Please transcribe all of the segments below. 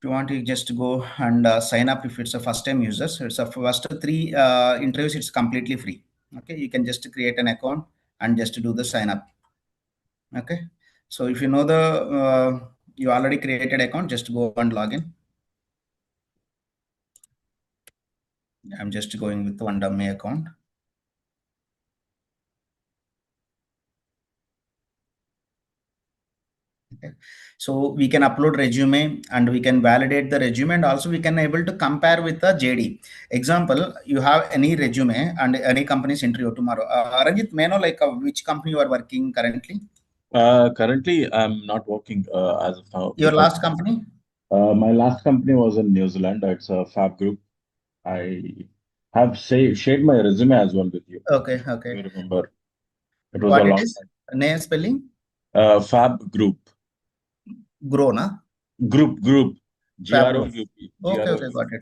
If you want to just go and sign up if it's a first time users. It's a first 3 interviews, it's completely free. Okay, you can just create an account and just do the sign up. Okay, so if you know the you already created account, just go and log in. I'm just going with one dummy account. Okay. So we can upload resume and we can validate the resume, and also we can able to compare with the JD. Example, you have any resume and any company's interview tomorrow. Ranjit, may I know like which company you are working currently? Currently, I'm not working as of now. Your last company? My last company was in New Zealand. It's a Fab Group. I have shared my resume as well with you. Okay, If okay. you remember, it was What a it long is? time. Name spelling? Fab Group. Grow, na? Group. Fab Group. GROUP. Okay, okay, GROUP. got it.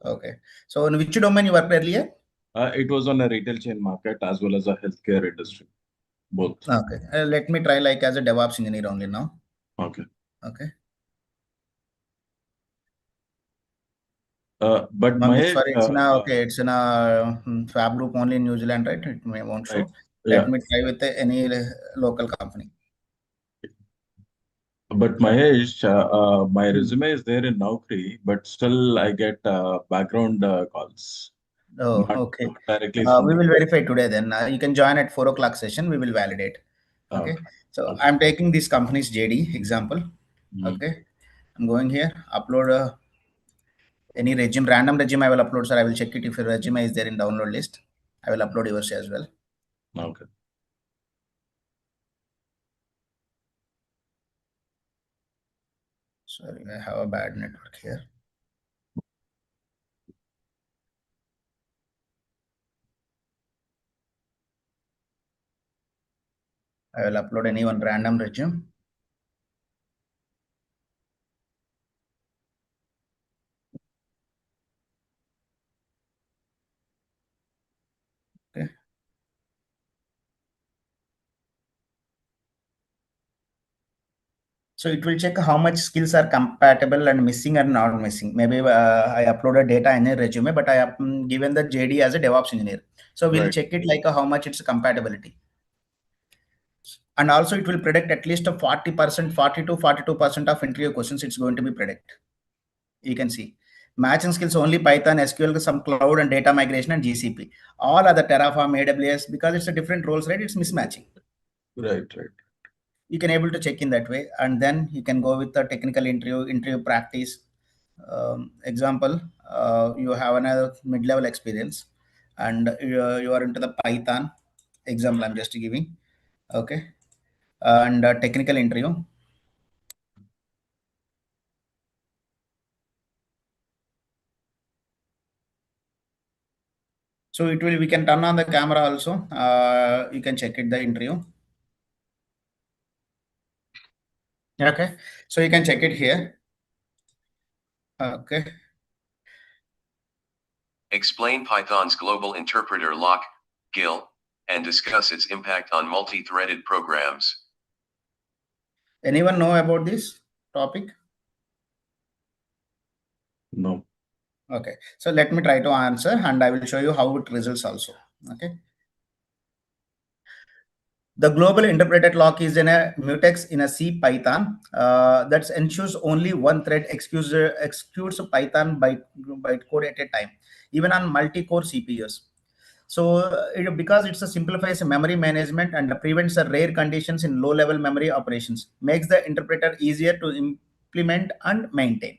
Okay. So in which domain you worked earlier? It was on a retail chain market as well as a healthcare industry, both. Okay. Let me try like as a DevOps engineer only now. Okay. Okay. But Sorry, Mahesh, it's in a, okay, it's in a Fab Group only in New Zealand, right? It may won't right. show. Let Yeah. me try with any local company. But Mahesh, my resume is there in Naukri, but still I get background calls, Oh, okay. not directly from We the will company. verify today then. You can join at 4 o'clock session. We will validate. Okay. Okay. So Okay. I'm taking this company's JD example. Mhm. Okay. I'm going here, upload any resume, random resume I will upload, sir. I will check it if your resume is there in download list. I will upload yours as well. Okay. Sorry, I have a bad network here. I will upload any one random resume. Okay. So it will check how much skills are compatible and missing or not missing. Maybe I uploaded data in a resume, but I have given the JD as a DevOps engineer. So we'll Right. check it like how much it's compatibility. And also it will predict at least a 40%, 40 to 42% of interview questions it's going to be predict. You can see. Matching skills only Python, SQL, some cloud and data migration and GCP. All other Terraform, AWS, because it's a different roles, right? It's mismatching. Right. You can able to check in that way, and then you can go with the technical interview practice. Example, you have another mid-level experience, and you are into the Python. Example, I'm just giving. Okay, and technical interview. So it will, we can turn on the camera also. You can check it the interview. Okay, so you can check it here. Okay. Explain Python's global interpreter lock, GIL, and discuss its impact on multi-threaded programs. Anyone know about this topic? No. Okay, so let me try to answer and I will show you how it results also. Okay. The global interpreted lock is in a mutex in a C Python that ensures only one thread executes Python byte code at a time, even on multi-core CPUs. So because it's a simplifies memory management and prevents the rare conditions in low-level memory operations, makes the interpreter easier to implement and maintain.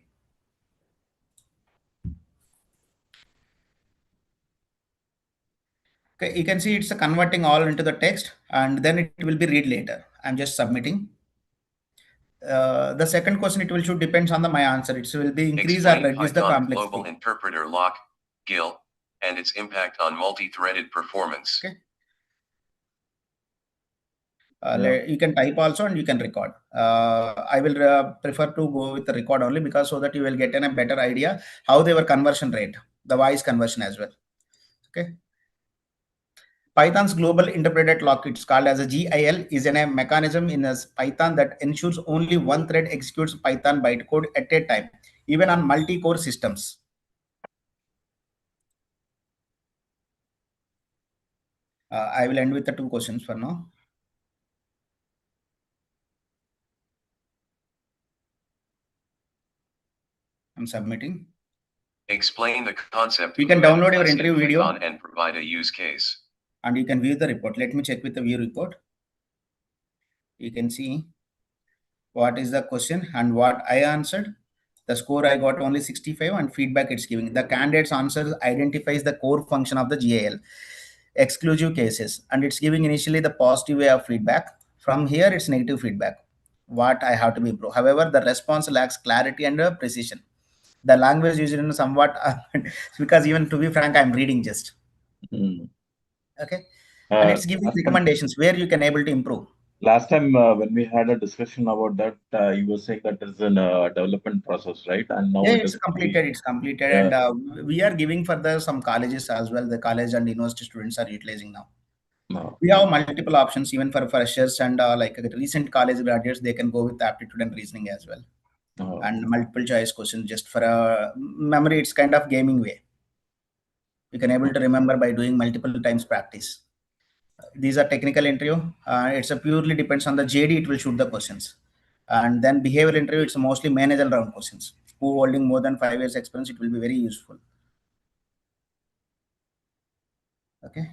Okay, you can see it's converting all into the text and then it will be read later. I'm just submitting. The second question, it will should depends on the my answer. It will be increase or Explain reduce the Python global complexity. interpreter lock, GIL, and its impact on multi-threaded performance. Okay. Yeah. You can type also and you can record. I will prefer to go with the record only because so that you will get a better idea how they were conversion rate, the voice conversion as well. Okay. Python's global interpreted lock, it's called as a GIL, is a mechanism in a Python that ensures only one thread executes Python bytecode at a time, even on multi-core systems. I will end with the 2 questions for now. I'm submitting. Explain the concept You of can download your metaclass interview in video Python and provide a use case. and you can view the report. Let me check with the view report. You can see what is the question and what I answered. The score I got only 65 and feedback it's giving. The candidate's answer identifies the core function of the GAL, exclusive cases, and it's giving initially the positive way of feedback. From here, it's negative feedback. What I have to be improved. However, the response lacks clarity and precision. The language used in somewhat because even to be frank, I'm reading just okay, and it's giving recommendations where you can able to improve. Last time when we had a discussion about that, you were saying that it's in a development process, right? And now Yeah, it it's is completed. It's completed, yeah. and we are giving for the some colleges as well. The college and university students are utilizing now. No. We have multiple options even for freshers and like recent college graduates. They can go with aptitude and reasoning as well, and multiple choice questions just for a memory. It's kind of gaming way. You can able to remember by doing multiple times practice. These are technical interview. It's a purely depends on the JD. It will shoot the questions, and then behavioral interview. It's mostly managerial round questions. Who holding more than 5 years experience? It will be very useful. Okay.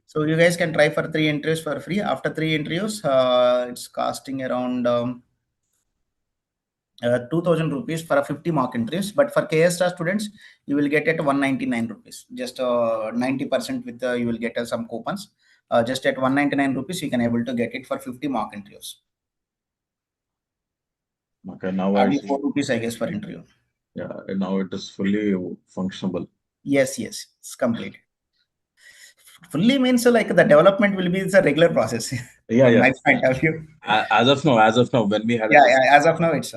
So you guys can try for 3 interviews for free. After 3 interviews, it's costing around 2,000 rupees for a 50 mock interviews. But for KSR students, you will get it 199 rupees. Just 90% with you will get some coupons. Just at 199 rupees, you can able to get it for 50 mock interviews. Okay, now I see. 4 rupees, I guess, for interview. Yeah, now it is fully functional. Yes, it's complete. Fully means like the development will be the regular process. Yeah, From my point of view. As of now, when we had as of now, it's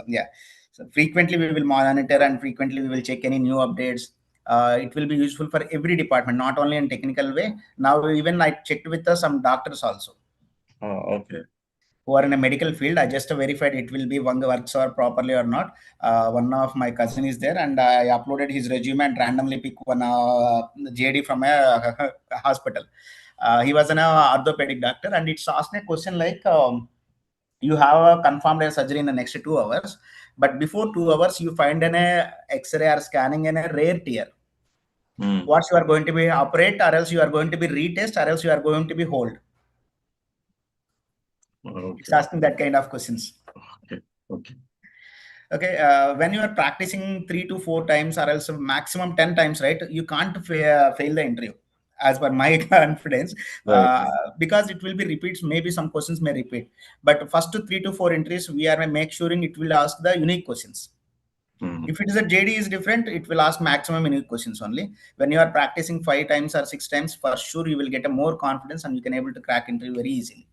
So frequently we will monitor and frequently we will check any new updates. It will be useful for every department, not only in technical way. Now even I checked with some doctors also. Okay. Who are in a medical field. I just verified it will be one works or properly or not. One of my cousin is there and I uploaded his resume and randomly pick one JD from a hospital. He was an orthopedic doctor and it's asked a question like, you have a confirmed a surgery in the next 2 hours, but before 2 hours you find an X-ray or scanning in a rare tear. What you are going to be operate or else you are going to be retest or else you are going to be hold. It's asking that kind of questions. Okay. When you are practicing 3 to 4 times or else maximum 10 times, right, you can't fail the interview as per my confidence, because it will be repeats. Maybe some questions may repeat, but first 3 to 4 entries we are make sure it will ask the unique questions. If it is a JD is different, it will ask maximum unique questions only. When you are practicing 5 times or 6 times, for sure you will get a more confidence and you can able to crack interview very easily.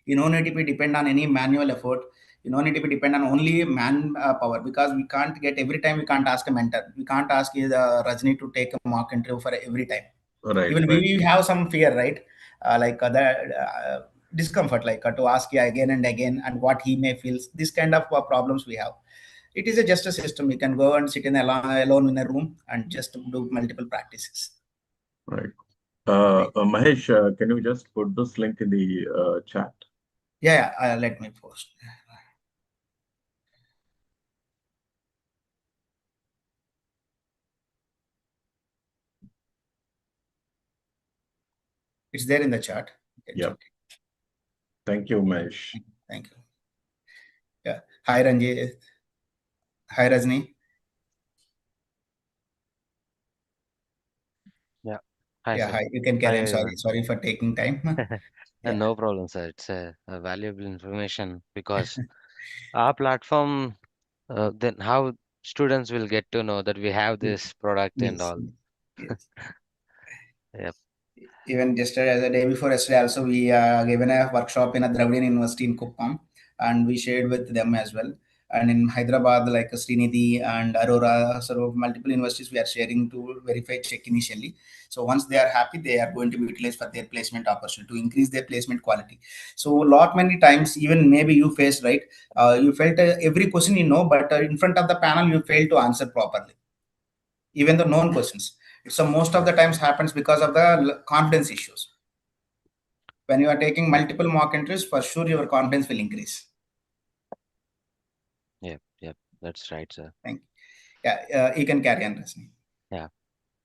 You don't need to be depend on any manual effort. You don't need to be depend on only man power, because we can't get every time. We can't ask a mentor. We can't ask Rajni to take a mock interview for every time. Even we have some fear, right? Like the discomfort, like to ask you again and again, and what he may feel. This kind of problems we have. It is just a system. You can go and sit in alone in a room and just do multiple practices. Right. Mahesh, can you just put this link in the chat? Yeah, let me post. It's there in the chat. Yeah. Thank you, Mahesh. Thank you. Yeah. Hi, Ranjit. Hi, Rajni. Yeah. Hi, Yeah, sir. hi. You can carry on. Sorry for taking time. Yeah. No problem, sir. It's a valuable information because our platform, then how students will get to know that we have this product and Yes. all. Yes. Yep. Even just the day before yesterday, also we given a workshop in a Dravidian University in Kuppam, and we shared with them as well. and in Hyderabad, like Srinidhi and Aurora, sort of multiple universities we are sharing to verify check initially. So once they are happy, they are going to be utilized for their placement opportunity to increase their placement quality. So lot many times, even maybe you faced, right? You felt every question you know, but in front of the panel you failed to answer properly, even the known questions. So most of the times happens because of the confidence issues. When you are taking multiple mock entries, for sure your confidence will increase. Yep, yep, that's right, sir. Thank you. Yeah, you can carry on, Rasmi. Yeah.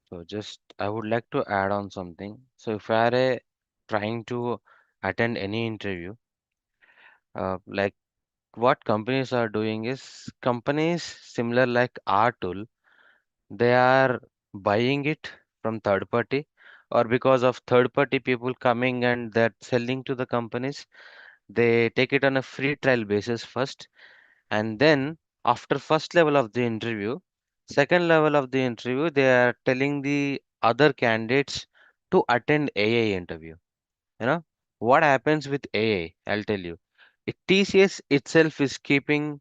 So just I would like to add on something. So if I are trying to attend any interview, like what companies are doing is companies similar like our tool, they are buying it from third party, or because of third party people coming and they're selling to the companies, they take it on a free trial basis first, and then after first level of the interview, second level of the interview, they are telling the other candidates to attend AI interview. You know what happens with AI? I'll tell you. TCS itself is keeping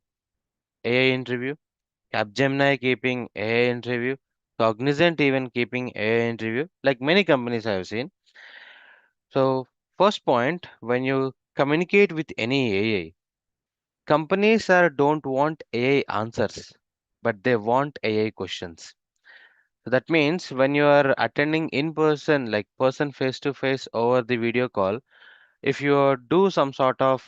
AI interview, Capgemini keeping AI interview, Cognizant even keeping AI interview, like many companies I have seen. So first point, when you communicate with any AI, companies are don't want AI answers, but they want AI questions. So that means when you are attending in person, like person face to face over the video call, if you do some sort of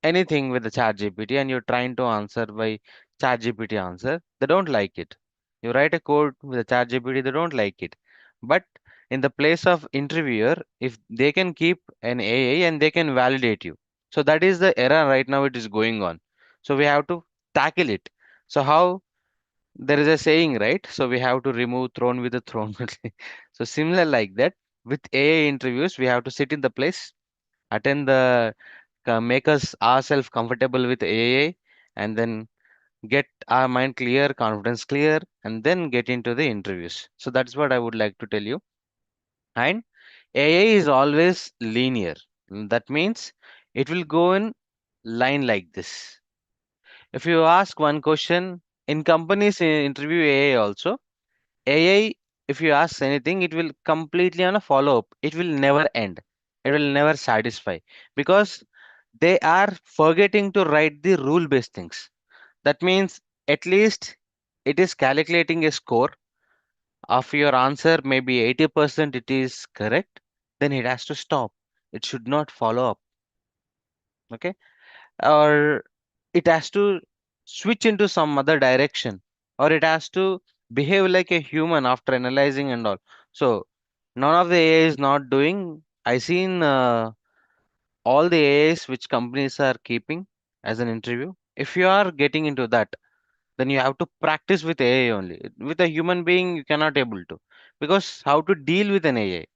anything with the chat GPT and you're trying to answer by chat GPT answer, they don't like it. You write a code with the chat GPT, they don't like it. But in the place of interviewer, if they can keep an AI and they can validate you. So that is the era right now it is going on. So we have to tackle it. So how there is a saying, right? So we have to remove throne with the throne. So similar like that with AI interviews, we have to sit in the place, attend the make us ourselves comfortable with AI, and then get our mind clear, confidence clear, and then get into the interviews. So that's what I would like to tell you. And AI is always linear. That means it will go in line like this. If you ask one question in companies interview AI also, AI, if you ask anything, it will completely on a follow up. It will never end. It will never satisfy because they are forgetting to write the rule based things. That means at least it is calculating a score of your answer, maybe 80% it is correct, then it has to stop. It should not follow up. Okay. Or it has to switch into some other direction, or it has to behave like a human after analyzing and all. So none of the AI is not doing. I seen all the AIs which companies are keeping as an interview. If you are getting into that, then you have to practice with AI only. With a human being, you cannot able to, because how to deal with an AI.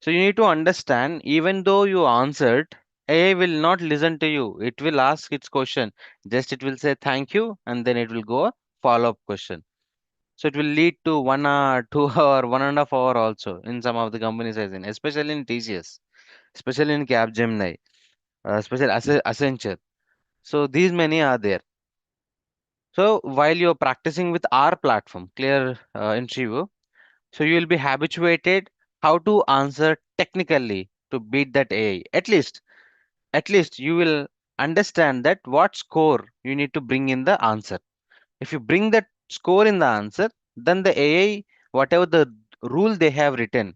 So you need to understand, even though you answered, AI will not listen to you. It will ask its question. Just it will say thank you, and then it will go a follow-up question. So it will lead to 1 hour, 2 hour, 1.5 hour also in some of the companies I've seen, especially in TCS, especially in Capgemini, especially Accenture. So these many are there. So while you're practicing with our platform, Clear Interview, so you will be habituated how to answer technically to beat that AI. At least you will understand that what score you need to bring in the answer. If you bring that score in the answer, then the AI, whatever the rule they have written,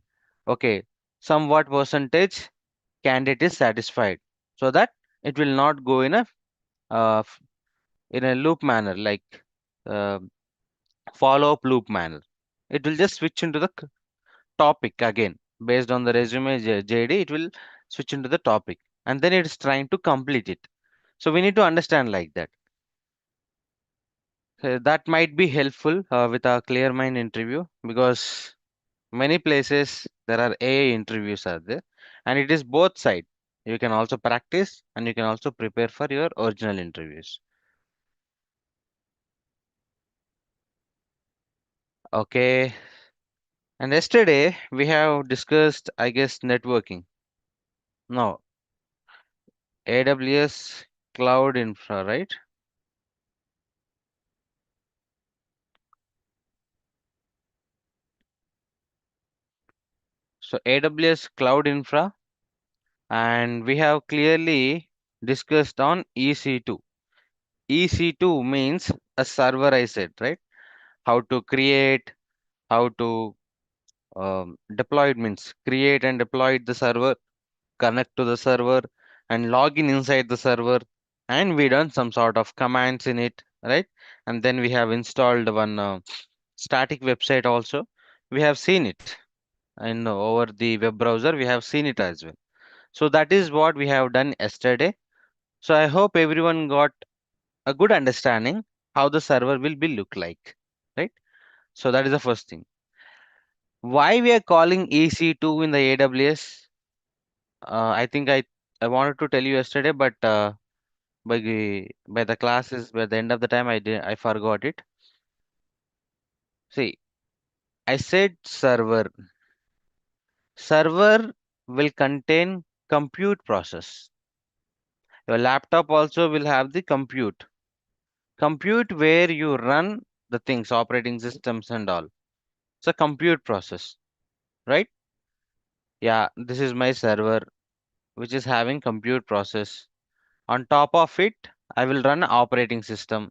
okay, somewhat percentage candidate is satisfied, so that it will not go uh, in a loop manner, like uh, follow up loop manner. It will just switch into the topic again based on the resume JD. It will switch into the topic, and then it's trying to complete it. So we need to understand like that. That might be helpful with a clear mind interview, because many places there are AI interviews are there, and it is both side. You can also practice and you can also prepare for your original interviews. Okay. And yesterday we have discussed, I guess, networking. No, AWS cloud infra, right? So AWS Cloud Infra, and we have clearly discussed on EC2. EC2 means a server, I said, right? How to create, how to deploy it means create and deploy the server, connect to the server, and log in inside the server. And we done some sort of commands in it, right? And then we have installed one static website also. We have seen it and over the web browser, we have seen it as well. So that is what we have done yesterday. So I hope everyone got a good understanding how the server will be look like, right? So that is the first thing. Why we are calling EC2 in the AWS? I think I wanted to tell you yesterday, but by the classes by the end of the time I forgot it. See, I said server. Server will contain compute process. Your laptop also will have the compute where you run the things, operating systems and all. It's a compute process, right? Yeah, this is my server, which is having compute process. On top of it, I will run operating system.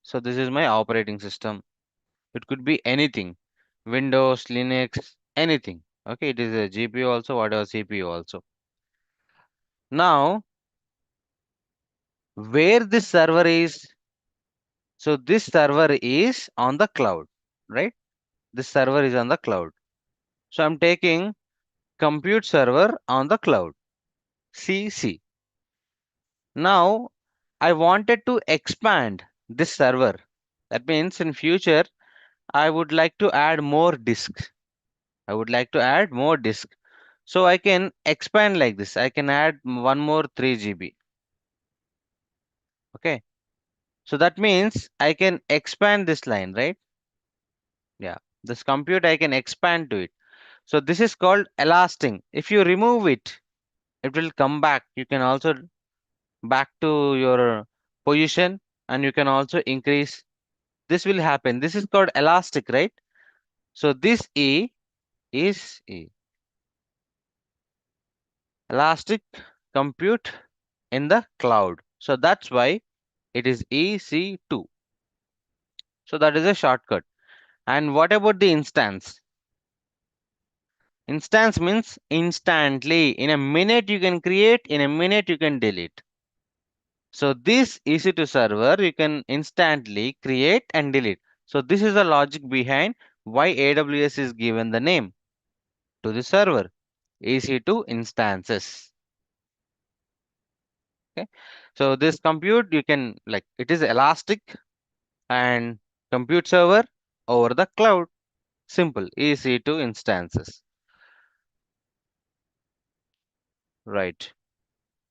So this is my operating system. It could be anything, Windows, Linux, anything. Okay, it is a GPU also, whatever CPU also. Now, where this server is, so this server is on the cloud, right? This server is on the cloud. So I'm taking compute server on the cloud, CC. Now, I wanted to expand this server. That means in future, I would like to add more disks. I would like to add more disk. So I can expand like this. I can add one more 3 GB. Okay. So that means I can expand this line, right? Yeah. This compute I can expand to it. So this is called elasting. If you remove it, it will come back. You can also back to your position and you can also increase. This will happen. This is called elastic, right? So this E is E. Elastic compute in the cloud. So that's why it is EC2. So that is a shortcut. And what about the instance? Instance means instantly. In a minute you can create, in a minute you can delete. So this EC2 server you can instantly create and delete. So this is the logic behind why AWS is given the name to the server, EC2 instances. Okay. So this compute you can like it is elastic and compute server over the cloud. Simple EC2 instances. Right.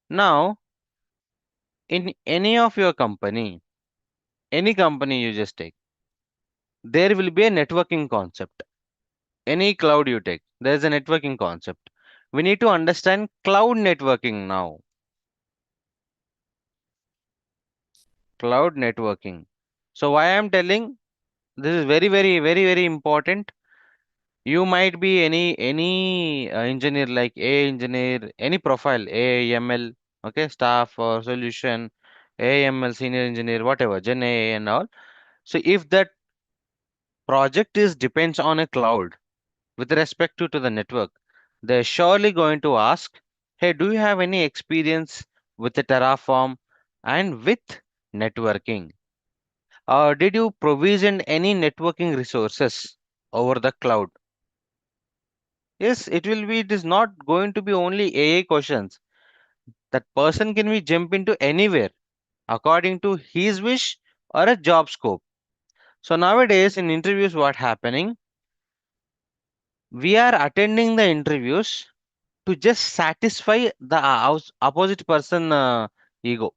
Now, in any of your company, any company you just take, there will be a networking concept. Any cloud you take, there is a networking concept. We need to understand cloud networking now. Cloud networking. So why I'm telling this is very important. You might be any engineer like A engineer, any profile, AML, okay, staff or solution, AML senior engineer, whatever, Gen A and all. So if that project is depends on a cloud with respect to the network, they're surely going to ask, hey, do you have any experience with the Terraform and with networking? Or did you provision any networking resources over the cloud? Yes, it will be, it is not going to be only AI questions. That person can be jump into anywhere according to his wish or a job scope. So nowadays in interviews, what happening? We are attending the interviews to just satisfy the opposite person ego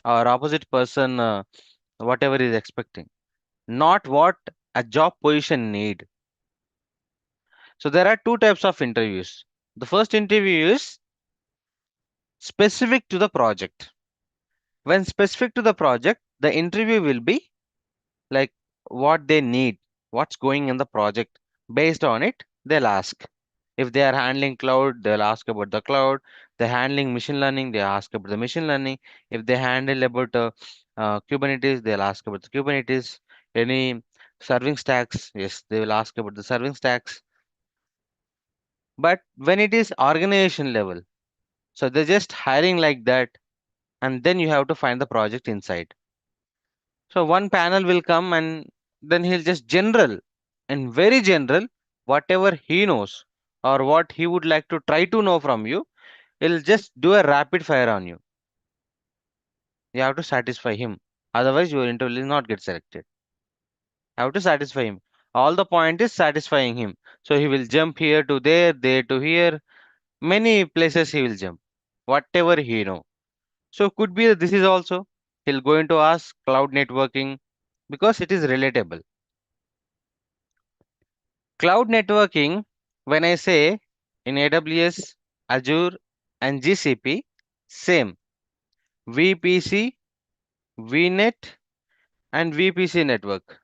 or opposite person whatever is expecting, not what a job position need. So there are two types of interviews. The first interview is specific to the project. When specific to the project, the interview will be like what they need, what's going in the project. Based on it, they'll ask. If they are handling cloud, they'll ask about the cloud. They're handling machine learning, they ask about the machine learning. If they handle about Kubernetes, they'll ask about the Kubernetes. Any serving stacks, yes, they will ask about the serving stacks. But when it is organization level, so they're just hiring like that, and then you have to find the project inside. So one panel will come and then he'll just general and very general, whatever he knows or what he would like to try to know from you, he'll just do a rapid fire on you. You have to satisfy him. Otherwise, your interview will not get selected. You have to satisfy him. All the point is satisfying him. So he will jump here to there to here. Many places he will jump. Whatever he know. So could be that this is also. He'll going to ask cloud networking because it is relatable. Cloud networking, when I say in AWS, Azure, and GCP, same. VPC, VNet, and VPC network.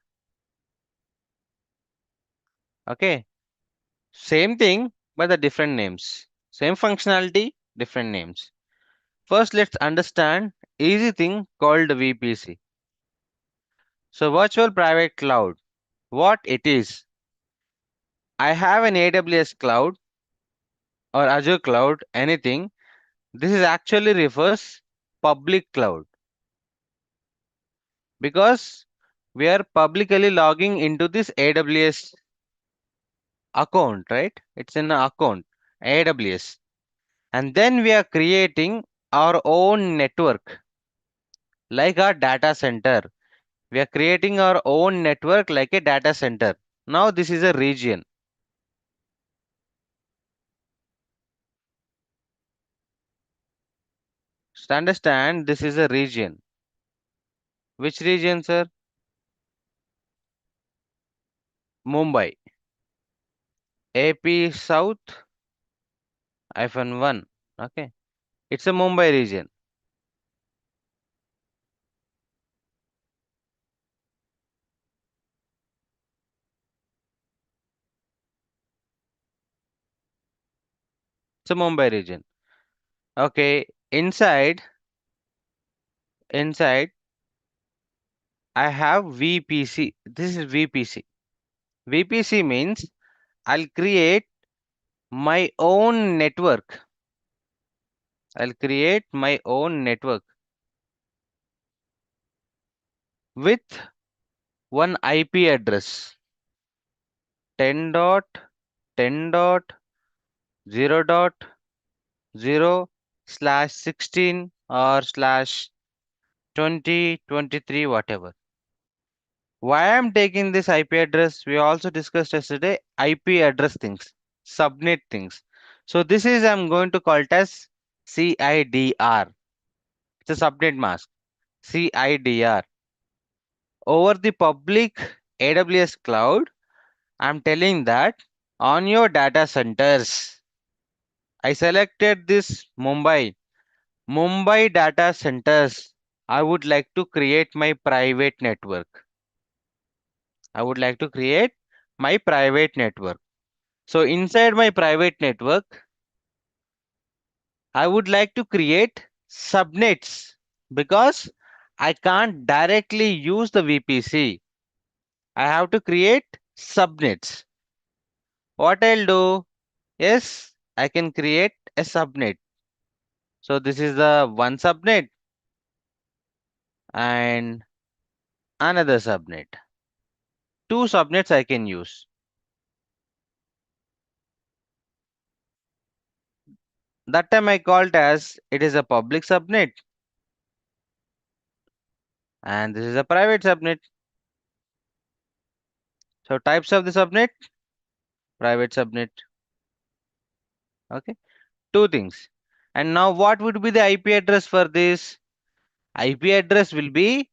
Okay. Same thing, but the different names. Same functionality, different names. First, let's understand easy thing called VPC. So, virtual private cloud. What it is? I have an AWS cloud or Azure cloud, anything. This is actually refers public cloud because we are publicly logging into this AWS account, right? It's an account, AWS. And then we are creating our own network like our data center. We are creating our own network like a data center. Now this is a region. Just understand this is a region. Which region, sir? Mumbai. AP South -1. Okay. It's a Mumbai region. It's a Mumbai region. Okay. Inside, I have VPC. This is VPC. VPC means I'll create my own network. I'll create my own network with one IP address 10.10.0.0/16 or /2023, whatever. Why I'm taking this IP address? We also discussed yesterday IP address things, subnet things. So this is I'm going to call it as CIDR. It's a subnet mask. CIDR. Over the public AWS cloud, I'm telling that on your data centers, I selected this Mumbai data centers. I would like to create my private network. I would like to create my private network. So inside my private network, I would like to create subnets because I can't directly use the VPC. I have to create subnets. What I'll do is I can create a subnet. So this is the one subnet and another subnet. Two subnets I can use. That time I called as it is a public subnet and this is a private subnet. So types of the subnet, private subnet. Okay, two things. And now what would be the IP address for this? IP address will be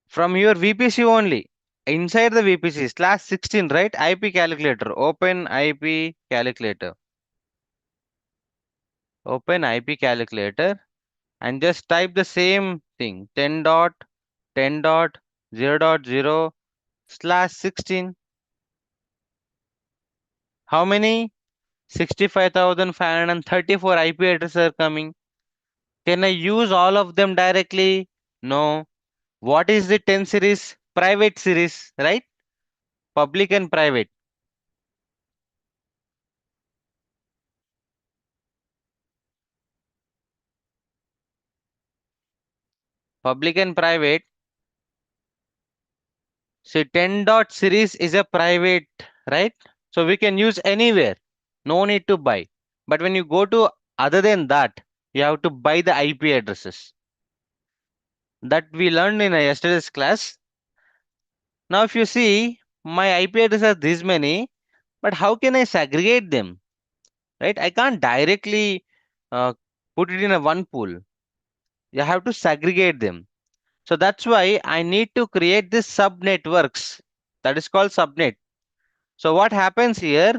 from your VPC only. Inside the VPC /16, right? IP calculator. Open IP calculator. Open IP calculator and just type the same thing 10.10.0.0/16. How many? 65,534 IP addresses are coming. Can I use all of them directly? No. What is the 10 series? Private series, right? Public and private. Public and private. See, 10 dot series is a private, right? So we can use anywhere. No need to buy. But when you go to other than that, you have to buy the IP addresses. That we learned in yesterday's class. Now, if you see, my IP addresses are this many, but how can I segregate them? Right? I can't directly uh, put it in a one pool. You have to segregate them. So that's why I need to create this sub networks. That is called subnet. So what happens here?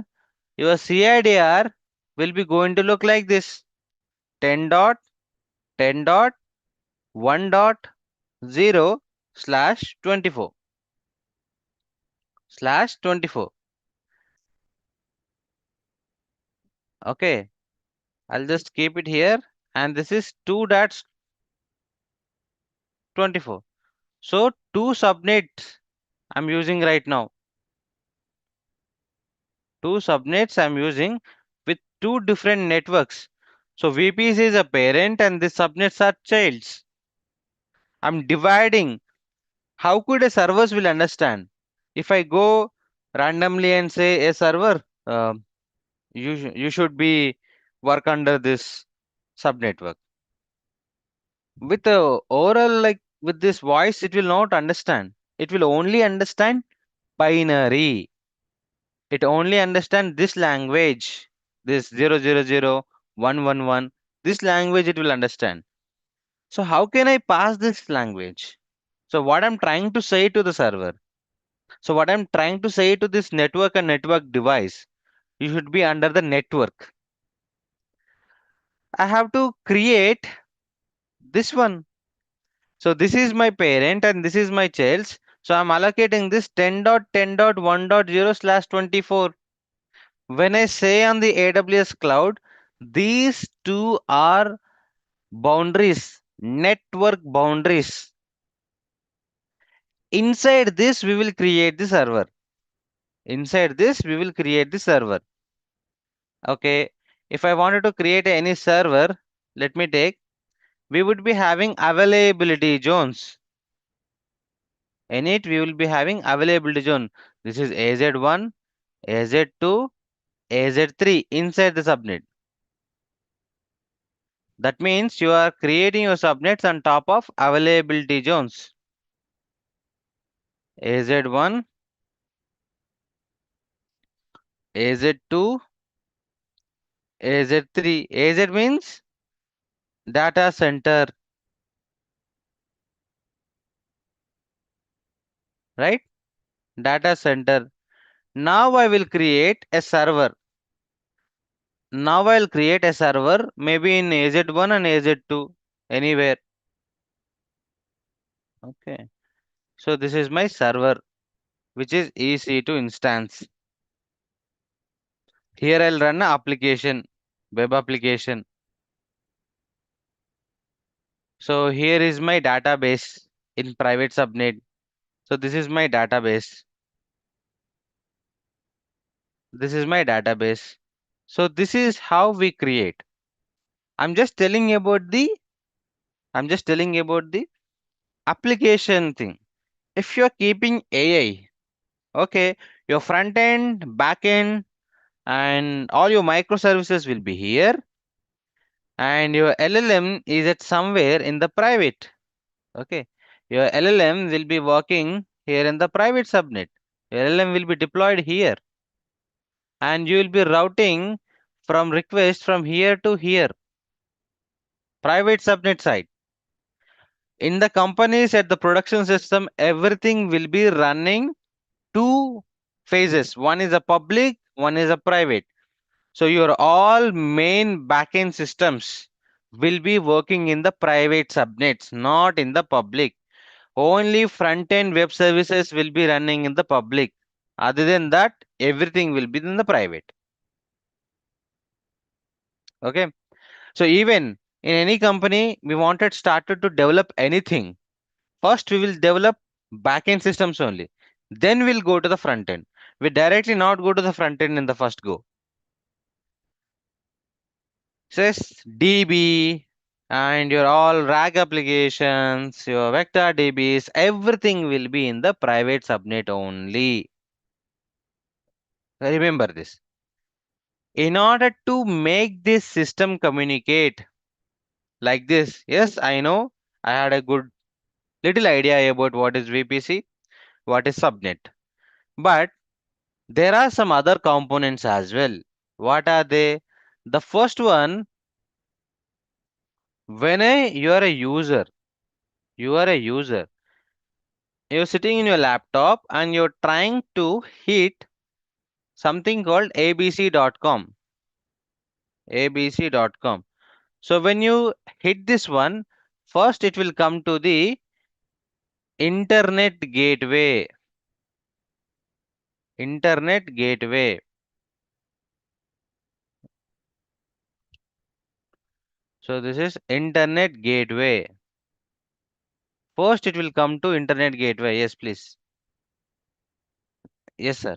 Your CIDR will be going to look like this: 10 dot 10 dot 1 dot 0 slash 24 slash 24. Okay, I'll just keep it here, and this is 2 dot 24. So two subnets I'm using right now. Two subnets I'm using with two different networks. So VPC is a parent and the subnets are childs. I'm dividing. How could a servers will understand? If I go randomly and say a server, you should be work under this subnetwork. With the oral, like with this voice, it will not understand. It will only understand binary. It only understand this language, this 000 111. This language it will understand. So how can I pass this language? So what I'm trying to say to the server, so what I'm trying to say to this network and network device, you should be under the network. I have to create this one. So this is my parent and this is my child. So I'm allocating this 10.10.1.0 slash 24. When I say on the AWS cloud, these two are boundaries, network boundaries. Inside this, we will create the server. Inside this, we will create the server. Okay. If I wanted to create any server, let me take, we would be having availability zones. In it, we will be having availability zone. This is AZ1, AZ2, AZ3 inside the subnet. That means you are creating your subnets on top of availability zones. AZ1, AZ2, AZ3. AZ means data center, right? Data center. Now I will create a server. Now I'll create a server maybe in AZ1 and AZ2 anywhere. Okay. So this is my server, which is EC2 instance. Here I'll run an application, web application. So here is my database in private subnet. So this is my database. This is my database. So this is how we create. I'm just telling about the application thing. If you're keeping AI, okay, your front end, back end, and all your microservices will be here, and your LLM is at somewhere in the private. Okay, your LLM will be working here in the private subnet. Your LLM will be deployed here, and you will be routing from request from here to here, private subnet side. In the companies at the production system, everything will be running two phases. One is a public, one is a private. So your all main backend systems will be working in the private subnets, not in the public. Only front-end web services will be running in the public. Other than that, everything will be in the private. Okay. So even in any company, we wanted started to develop anything. First, we will develop backend systems only. Then we'll go to the front end. We directly not go to the front end in the first go. Says DB and your all RAG applications, your vector DBs, everything will be in the private subnet only. Remember this. In order to make this system communicate like this, yes, I know I had a good little idea about what is VPC, what is subnet. But there are some other components as well. What are they? The first one, you are a user, you are a user, you're sitting in your laptop and you're trying to hit something called abc.com. abc.com. So when you hit this one, first it will come to the internet gateway. Internet gateway. So this is internet gateway. First it will come to internet gateway. Yes, please. Yes, sir.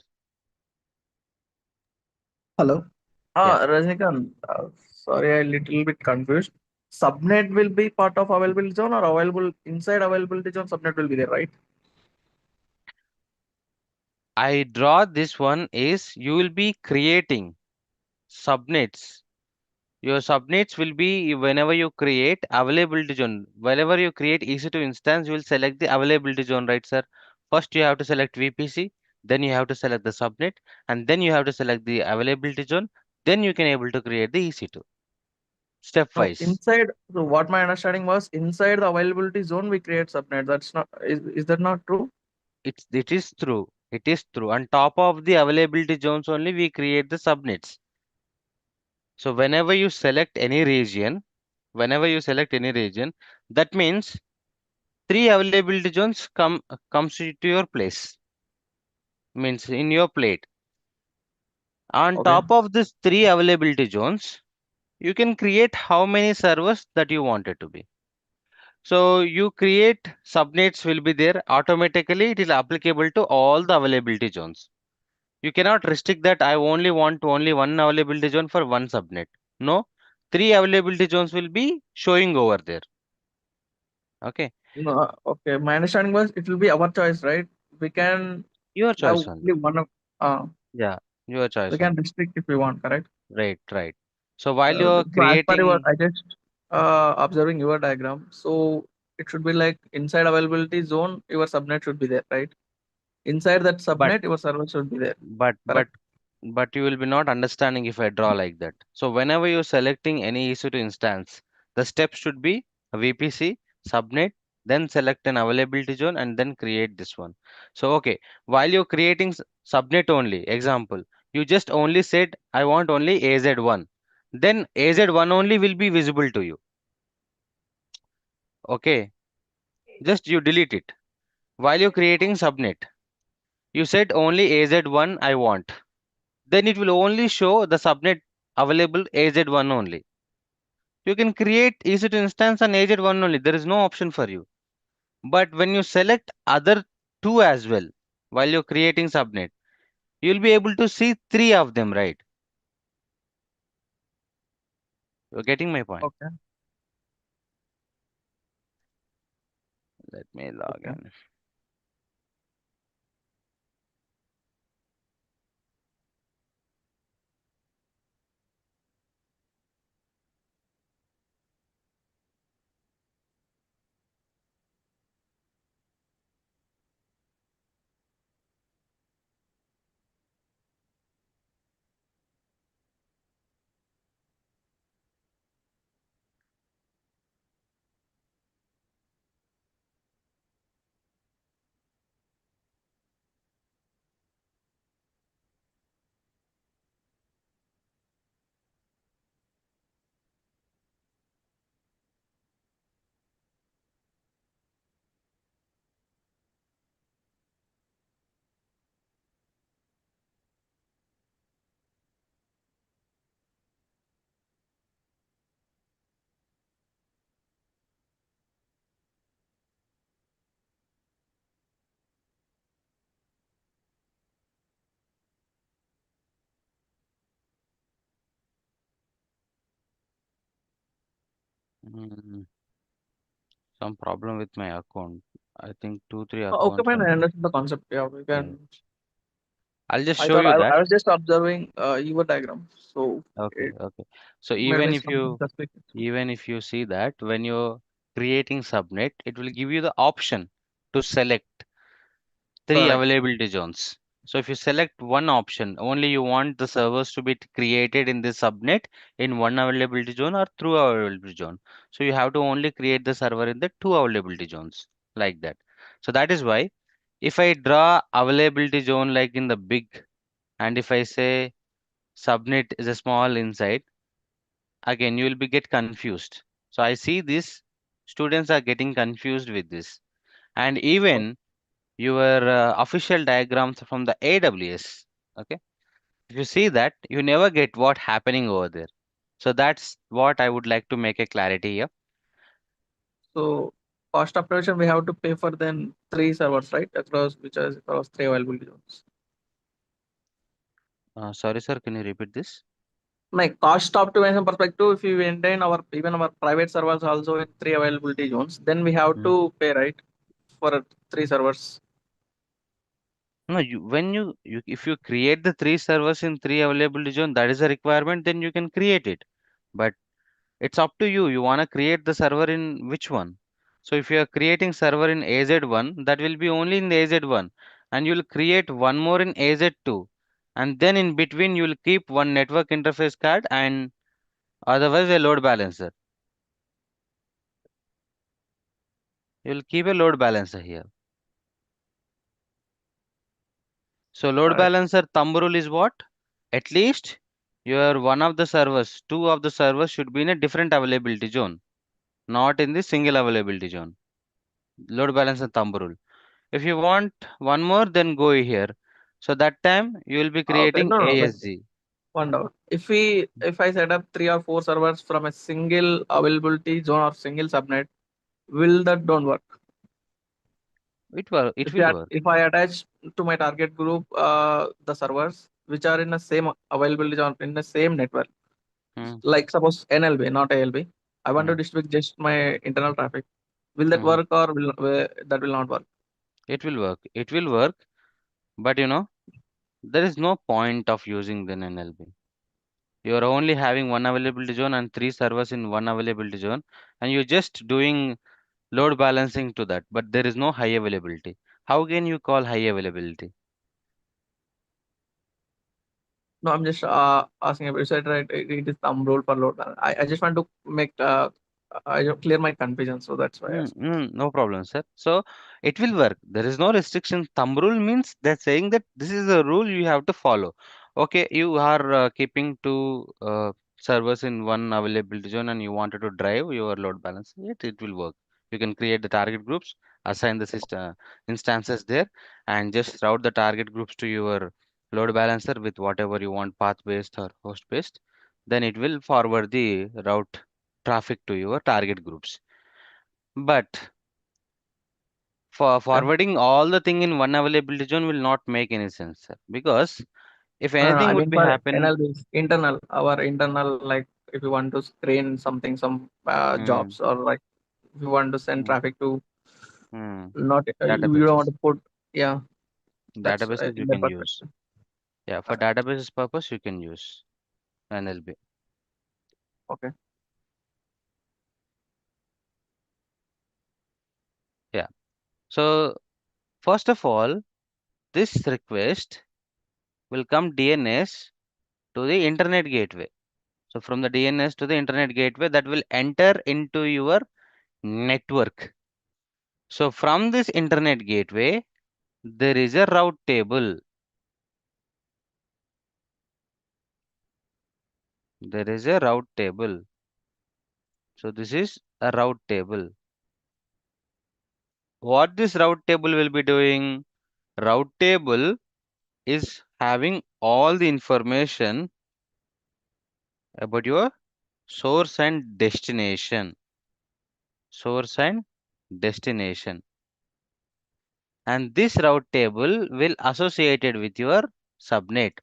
Hello. Yeah. Rajnikant, sorry, I little bit confused. Subnet will be part of availability zone or available inside availability zone, subnet will be there, right? I draw this one is you will be creating subnets. Your subnets will be whenever you create availability zone. Whenever you create EC2 instance, you will select the availability zone, right, sir? First, you have to select VPC, then you have to select the subnet, and then you have to select the availability zone. Then you can able to create the EC2 No, stepwise. inside. So what my understanding was, inside the availability zone, we create subnet. That's not, is that not true? It is true. It is true. On top of the availability zones only, we create the subnets. So whenever you select any region, that means three availability zones comes to your place, means in your plate. On Okay. top of this three availability zones, you can create how many servers that you want it to be. So you create subnets will be there automatically. It is applicable to all the availability zones. You cannot restrict that I only want only one availability zone for one subnet. No, three availability zones will be showing over there. Okay, No, okay. My understanding was it will be our choice, right? We can your have choice only only. one of, Yeah, your we choice can only. restrict if we want, correct? Right, right. So while Uh, you're so as per your, creating, I just observing your diagram. So it should be like inside availability zone, your subnet should be there, right? Inside that but subnet, your server should be there, but but correct? but you will be not understanding if I draw like that. So whenever you're selecting any EC2 instance, the steps should be VPC, subnet, then select an availability zone and then create this one. So okay, while you're creating subnet only, example, you just only said I want only AZ1. Then AZ1 only will be visible to you. Okay, just you delete it. While you're creating subnet, you said only AZ1 I want. Then it will only show the subnet available AZ1 only. You can create EC2 instance on AZ1 only. There is no option for you. But when you select other two as well, while you're creating subnet, you'll be able to see three of them, right? You're getting my point. Okay. Let me log Okay. in. Mm, some problem with my account. I think 2, 3 Okay, accounts. fine. I understand the concept. Yeah, we Yeah. can. I'll just I show thought you that. I was just observing your diagram, so Okay, it okay. So made me something suspicious. even if you see that when you're creating subnet, it will give you the option to select three Correct. availability zones. So if you select one option, only you want the servers to be created in this subnet in one availability zone or through availability zone. So you have to only create the server in the two availability zones like that. So that is why if I draw availability zone like in the big, and if I say subnet is a small inside, again you will be get confused. So I see this students are getting confused with this. And Oh, even your official diagrams from the AWS. Okay, if you see that, you never get what happening over there. So that's what I would like to make a clarity here. so cost optimization we have to pay for then three servers, right? Across which is across three availability zones. Sorry, sir, can you repeat this? Like cost optimization perspective, if we maintain our even our private servers also in three availability zones, then we have Hmm. to pay, right, for three servers. No, if you create the three servers in three availability zone, that is a requirement, then you can create it. But it's up to you. You want to create the server in which one? So if you are creating server in AZ1, that will be only in the AZ1, and you will create one more in AZ2, and then in between you will keep one network interface card and otherwise a load balancer. You will keep a load balancer here. So load Right. balancer thumb rule is what? At least your one of the servers, two of the servers should be in a different availability zone, not in the single availability zone. Load balancer thumb rule. If you want one more, then go here. So that time you will be Okay, creating no, no, like ASG. one doubt. If I set up three or four servers from a single availability zone or single subnet, will that don't work? It will work. If I attach to my target group the servers which are in the same availability zone in the same network, Hmm, like suppose NLB, not ALB, I want to hmm, distribute just my internal traffic. Will that hmm. work or will that will not work? It will work. It will work. But there is no point of using the NLB. You are only having one availability zone and three servers in one availability zone, and you're just doing load balancing to that. But there is no high availability. How can you call high availability? No, I'm just asking about you said right. It is thumb rule for load balance. I just want to make clear my confusion, so that's why I asked. No problem, sir. So it will work. There is no restriction. Thumb rule means they're saying that this is a rule you have to follow. Okay, you are keeping two servers in one availability zone and you wanted to drive your load balance. It will work. You can create the target groups, assign the system instances there, and just route the target groups to your load balancer with whatever you want, path based or host based. Then it will forward the route traffic to your target groups. But for Yeah. forwarding all the thing in one availability zone will not make any sense, sir. Because if No, no, anything I would mean be for happen, NLBs, internal, our internal, like if you want to screen something, some hmm, jobs, or like if you want to send hmm, traffic to hmm, not, you don't want databases, to put, yeah, that's databases you in that can use. perspective. Yeah, for Uh, databases purpose you can use NLB. okay. Yeah. So first of all, this request will come DNS to the internet gateway. So from the DNS to the internet gateway, that will enter into your network. So from this internet gateway, there is a route table. There is a route table. So this is a route table. What this route table will be doing? Route table is having all the information about your source and destination. Source and destination. And this route table will associated with your subnet.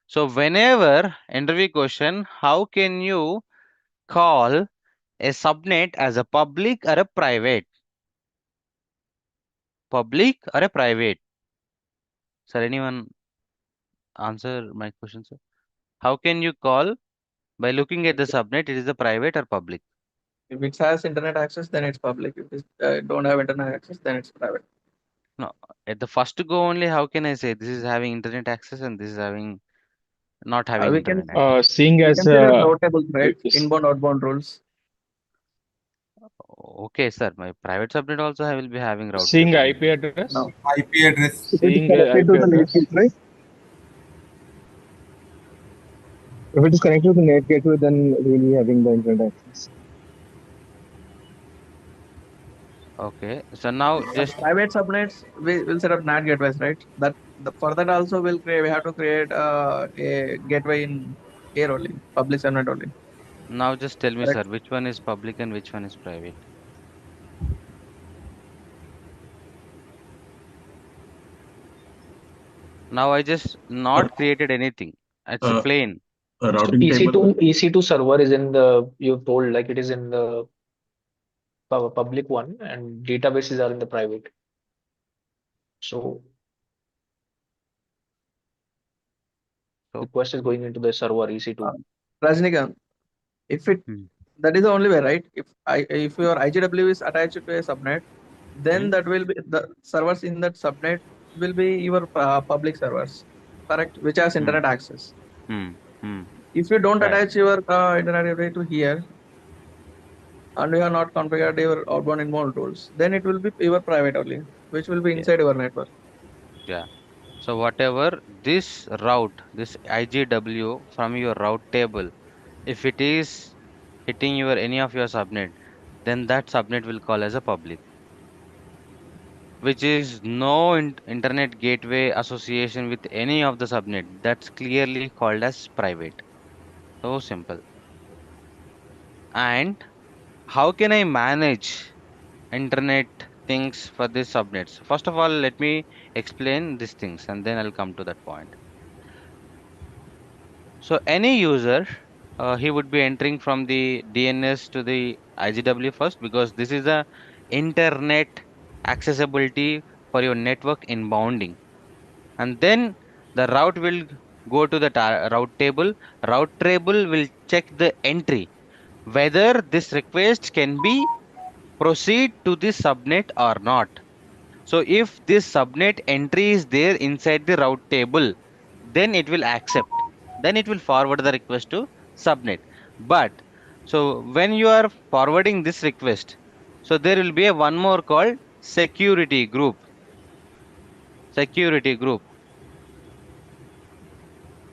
So whenever interview question, how can you call a subnet as a public or a private? Public or a private? Sir, anyone answer my question, sir? How can you call by looking at the subnet, it is a private or public? If it has internet access, then it's public. If it don't have internet access, then it's private. No, at the first go only, how can I say this is having internet access and this is having not having We can internet access? Seeing we as can say that routable, right? is Inbound, outbound rules. Okay, sir. My private subnet also I will be having route seeing table. IP address, No. IP address. If it is seeing connected IP to the net address. gateway, if it is connected to the net gateway, then we'll be having the internet access. Okay, so now But just private subnets, we will set up NAT gateways, right? For that also we have to create a gateway in air only, public subnet only. now just tell me, sir, Correct. which one is public and which one is private? Now I just Uh, not created anything. It's a uh, plain. a So routing table. EC2 server is in the, you told like it is in the public one, and databases are in the private. So So, request is going into the server EC2. Rajnikant, if it hmm, that is the only way, right? If your IGW is attached to a subnet, then hmm, that will be the servers in that subnet will be your public servers, correct? Which has hmm, internet access. hmm, hmm, If you don't right. attach your internet gateway to here and you have not configured your outbound inbound rules, then it will be your private only, which will be Yeah, inside your network. yeah. So whatever this route, this IGW from your route table, if it is hitting your any of your subnet, then that subnet will call as a public, which is no internet gateway association with any of the subnet. That's clearly called as private. So simple. And how can I manage internet things for these subnets? First of all, let me explain these things and then I'll come to that point. So any user, he would be entering from the DNS to the IGW first because this is a internet accessibility for your network inbounding. And then the route will go to the route table. Route table will check the entry, whether this request can be proceed to the subnet or not. So if this subnet entry is there inside the route table, then it will accept. Then it will forward the request to subnet. But so when you are forwarding this request, so there will be a one more called security group. Security group.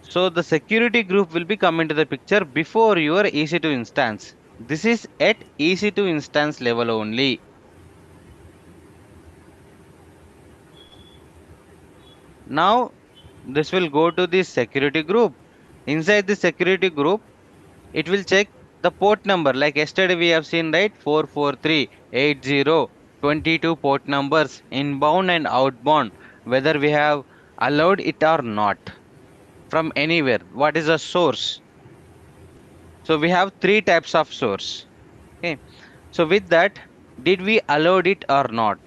So the security group will be come into the picture before your EC2 instance. This is at EC2 instance level only. Now this will go to the security group. Inside the security group, it will check the port number. Like yesterday we have seen, right? 4438022 port numbers inbound and outbound, whether we have allowed it or not from anywhere. What is the source? So we have three types of source. Okay. So with that, did we allowed it or not?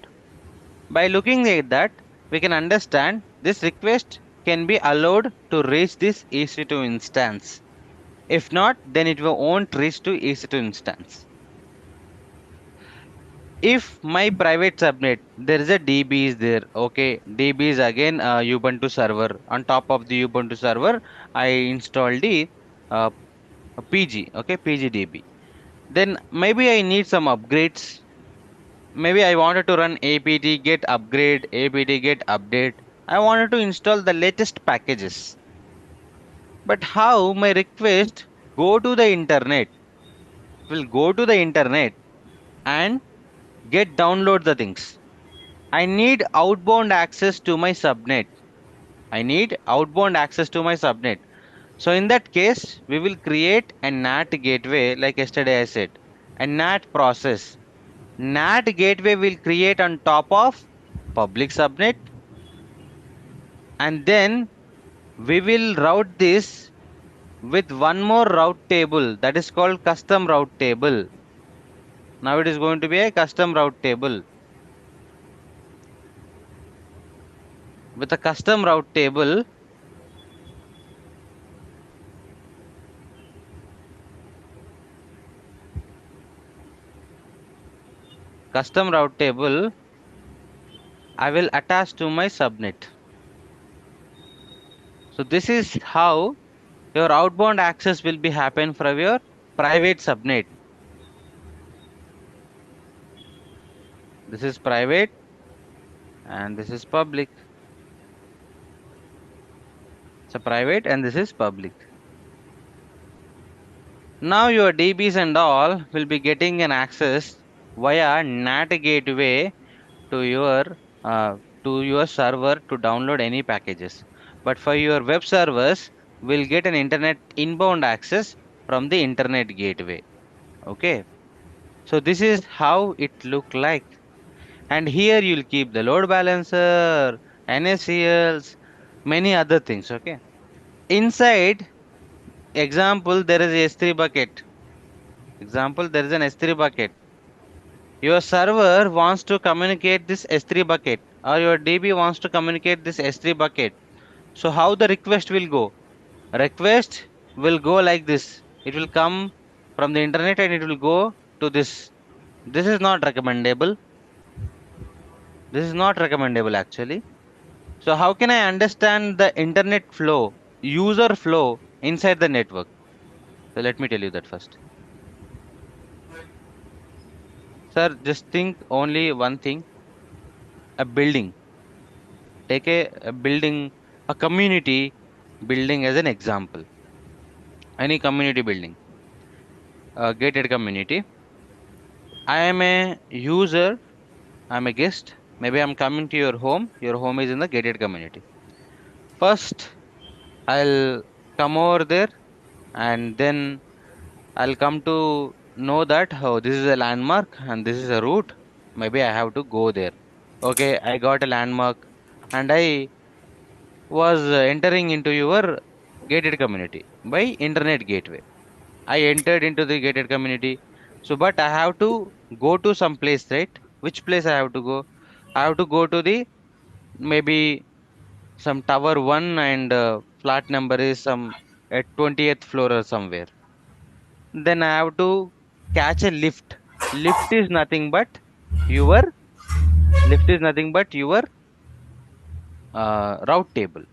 By looking at that, we can understand this request can be allowed to reach this EC2 instance. If not, then it won't reach to EC2 instance. If my private subnet, there is a DB is there. Okay, DB is again Ubuntu server. On top of the Ubuntu server, I installed the uh, PG. Okay, PGDB. Then maybe I need some upgrades. Maybe I wanted to run apt get upgrade, apt get update. I wanted to install the latest packages. But how my request go to the internet? Will go to the internet and get download the things. I need outbound access to my subnet. I need outbound access to my subnet. So in that case, we will create a NAT gateway like yesterday I said. A NAT process. NAT gateway will create on top of public subnet and then we will route this with one more route table that is called custom route table. Now it is going to be a custom route table. With a custom route table, I will attach to my subnet. So this is how your outbound access will be happen from your private subnet. This is private and this is public. So private and this is public. Now your DBs and all will be getting an access via NAT gateway to your uh, server to download any packages. But for your web servers, will get an internet inbound access from the internet gateway. Okay. So this is how it look like. And here you'll keep the load balancer, NACLs, many other things. Okay. Inside, example, there is a S3 bucket. Example, there is an S3 bucket. Your server wants to communicate this S3 bucket, or your DB wants to communicate this S3 bucket. So how the request will go? Request will go like this. It will come from the internet and it will go to this. This is not recommendable. This is not recommendable actually. So how can I understand the internet flow, user flow inside the network? So let me tell you that first. Sir, just think only one thing, a building. Take a building, a community building as an example. Any community building, a gated community. I am a user, I'm a guest. Maybe I'm coming to your home. Your home is in the gated community. First, I'll come over there and then I'll come to know that, oh, this is a landmark and this is a route. Maybe I have to go there. Okay, I got a landmark and I was entering into your gated community by internet gateway. I entered into the gated community. So, but I have to go to some place, right? Which place I have to go? I have to go to the maybe some tower one and flat number is some at 20th floor or somewhere. Then I have to catch a lift. Lift is nothing but your lift is nothing but your route table.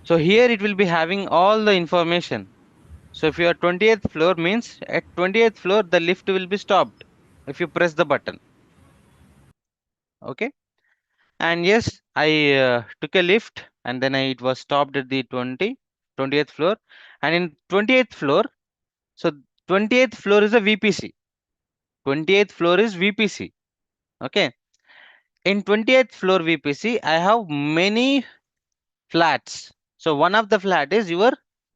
So here it will be having all the information. So if you are 20th floor means at 20th floor the lift will be stopped if you press the button. Okay. And yes, I took a lift and then it was stopped at the 20th floor. And in 20th floor, so 20th floor is a VPC. 20th floor is VPC. Okay. In 20th floor VPC, I have many flats. So one of the flat is your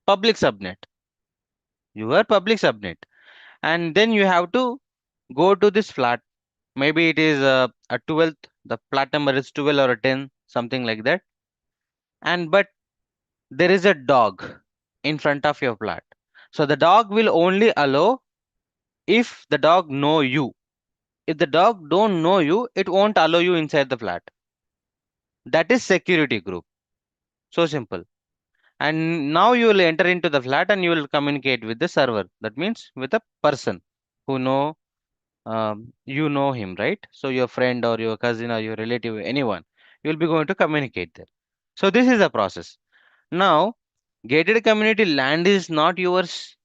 public subnet. Your public subnet. And then you have to go to this flat. Maybe it is a 12th, the flat number is 12 or a 10, something like that. And but there is a dog in front of your flat. So the dog will only allow if the dog know you. If the dog don't know you, it won't allow you inside the flat. That is security group. So simple. And now you will enter into the flat and you will communicate with the server. That means with a person who know you know him, right? So your friend or your cousin or your relative, anyone, you will be going to communicate there. So this is the process. Now, gated community land is not yours,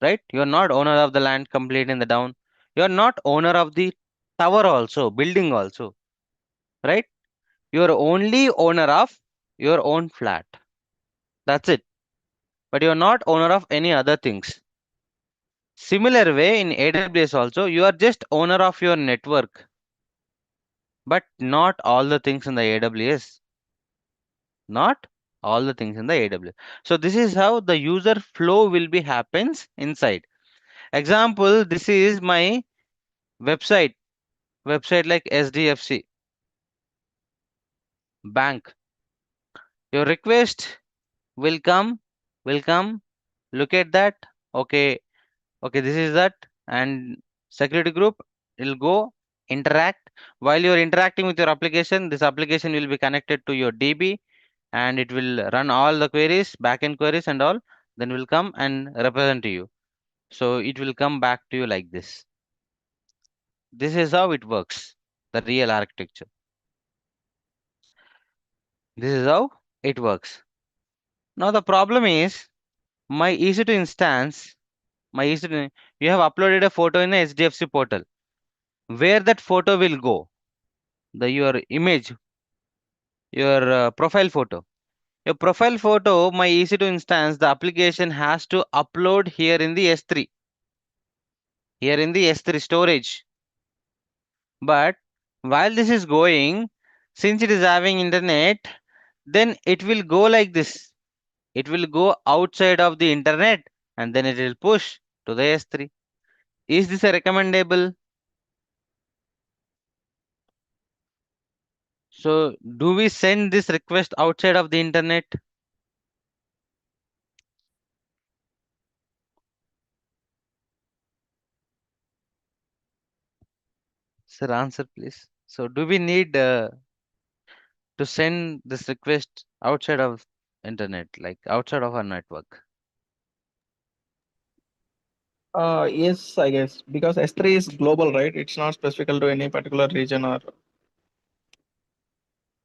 right? You're not owner of the land complete in the down. You're not owner of the tower also, building also, right? You're only owner of your own flat. That's it. But you're not owner of any other things. Similar way in AWS also, you are just owner of your network, but not all the things in the AWS. Not all the things in the AWS. So this is how the user flow will be happens inside. Example, this is my website, website like SDFC bank. Your request will come, will come, look at that. Okay, okay, this is that. And Security group will go interact. While you're interacting with your application, this application will be connected to your DB and it will run all the queries, backend queries and all, then will come and represent to you. So it will come back to you like this. This is how it works, the real architecture. This is how it works. Now the problem is my EC2 instance, you have uploaded a photo in the SDFC portal. Where that photo will go? Your image, your profile photo. Your profile photo, my EC2 instance, the application has to upload here in the S3. Here in the S3 storage. But while this is going, since it is having internet, then it will go like this. It will go outside of the internet and then it will push to the S3. Is this a recommendable? So do we send this request outside of the internet? Sir, answer please. So do we need to send this request outside of internet, like outside of our network? Yes, I guess because S3 is global, right? It's not specific to any particular region or.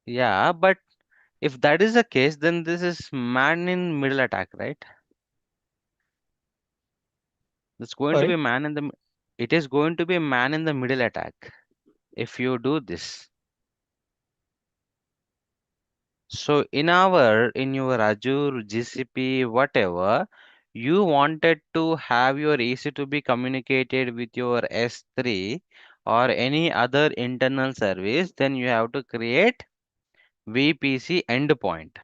Yeah, but if that is the case, then this is man in middle attack, right? It's going to be Sorry. man in the it is going to be man in the middle attack if you do this. So in your Azure, GCP, whatever, you wanted to have your EC to be communicated with your S3 or any other internal service, then you have to create VPC endpoint.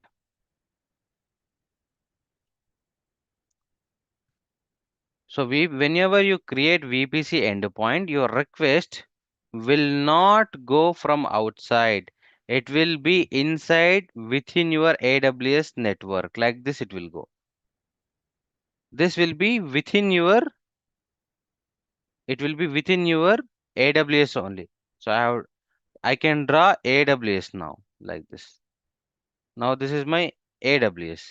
So whenever you create VPC endpoint, your request will not go from outside. It will be inside within your AWS network. Like this, it will go. This will be within your. It will be within your AWS only. So I can draw AWS now like this. Now this is my AWS.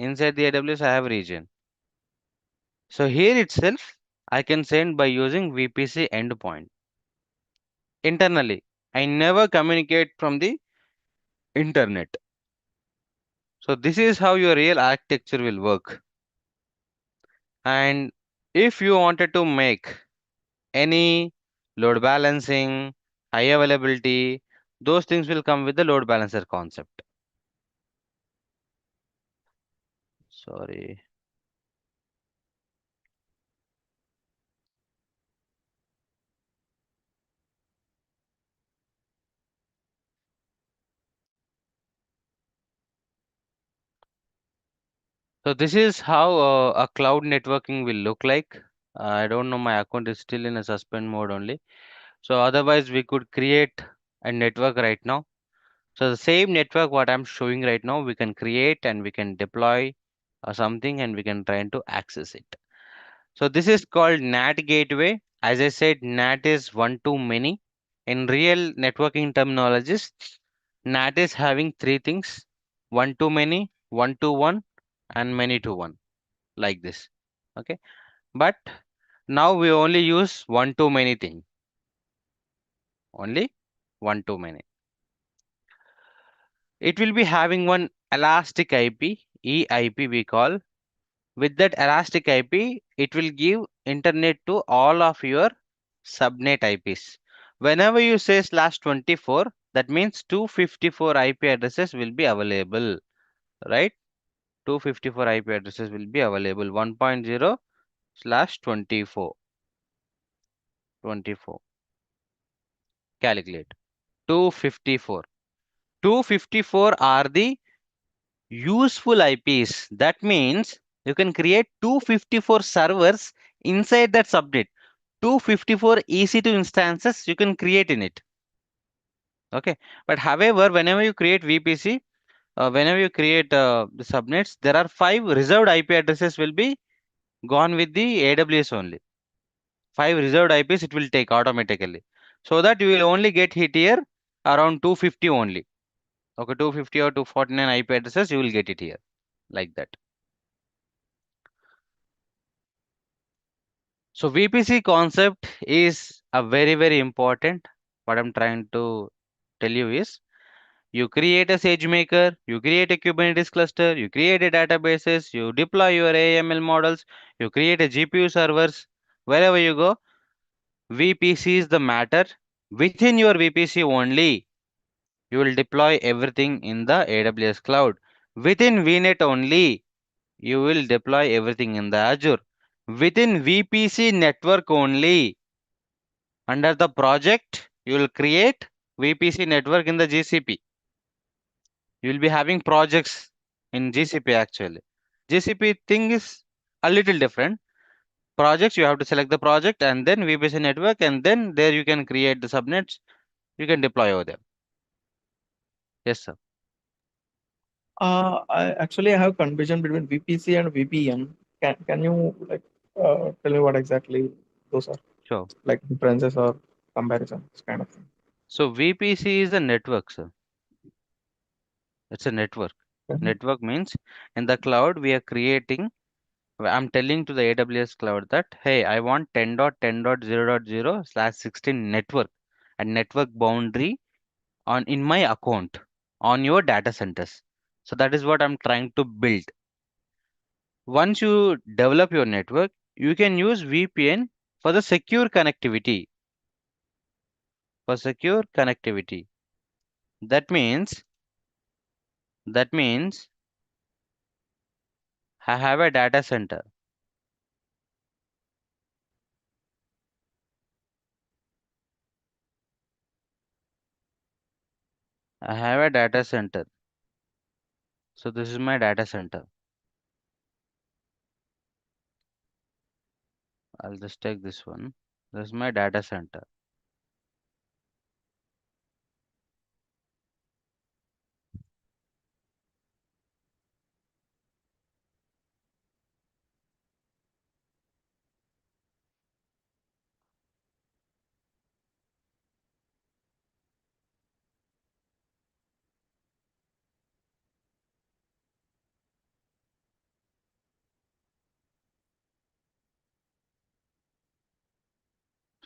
Inside the AWS, I have region. So here itself, I can send by using VPC endpoint. Internally, I never communicate from the internet. So this is how your real architecture will work. And if you wanted to make any load balancing, high availability, those things will come with the load balancer concept. Sorry. So this is how a cloud networking will look like. I don't know, my account is still in a suspend mode only. So otherwise we could create a network right now. So the same network what I'm showing right now, we can create and we can deploy something and we can try to access it. So this is called NAT gateway. As I said, NAT is one to many. In real networking terminologies, NAT is having three things: one to many, one to one, and many to one, like this. Okay, but now we only use one to many thing. Only one to many. It will be having one elastic IP, EIP we call. With that elastic IP, it will give internet to all of your subnet IPs. Whenever you say /24, that means 254 IP addresses will be available, right? 254 IP addresses will be available. 1.0/24. 24. Calculate. 254. 254 are the useful IPs. That means you can create 254 servers inside that subnet. 254 EC2 instances you can create in it. Okay, but however, whenever you create VPC, whenever you create the subnets, there are 5 reserved IP addresses will be gone with the AWS only. 5 reserved IPs it will take automatically. So that you will only get hit here around 250 only. Okay, 250 or 249 IP addresses you will get it here like that. So VPC concept is a very important. What I'm trying to tell you is you create a SageMaker, you create a Kubernetes cluster, you create a databases, you deploy your AML models, you create a GPU servers. Wherever you go, VPC is the matter. Within your VPC only, you will deploy everything in the AWS cloud. Within VNet only, you will deploy everything in the Azure. Within VPC network only, under the project, you will create VPC network in the GCP. You will be having projects in GCP actually. GCP thing is a little different. Projects, you have to select the project and then VPC network, and then there you can create the subnets. You can deploy over there. Yes, sir. I have confusion between VPC and VPN. Can you like tell me what exactly those are, Sure. like differences or comparisons kind of thing? So VPC is a network, sir. It's a network. Mhm. Network means in the cloud we are creating. I'm telling to the AWS cloud that hey, I want 10.10.0.0/16 network and network boundary on in my account on your data centers. So that is what I'm trying to build. Once you develop your network, you can use VPN for the secure connectivity. For secure connectivity. That means I have a data center. I have a data center. So this is my data center. I'll just take this one. This is my data center.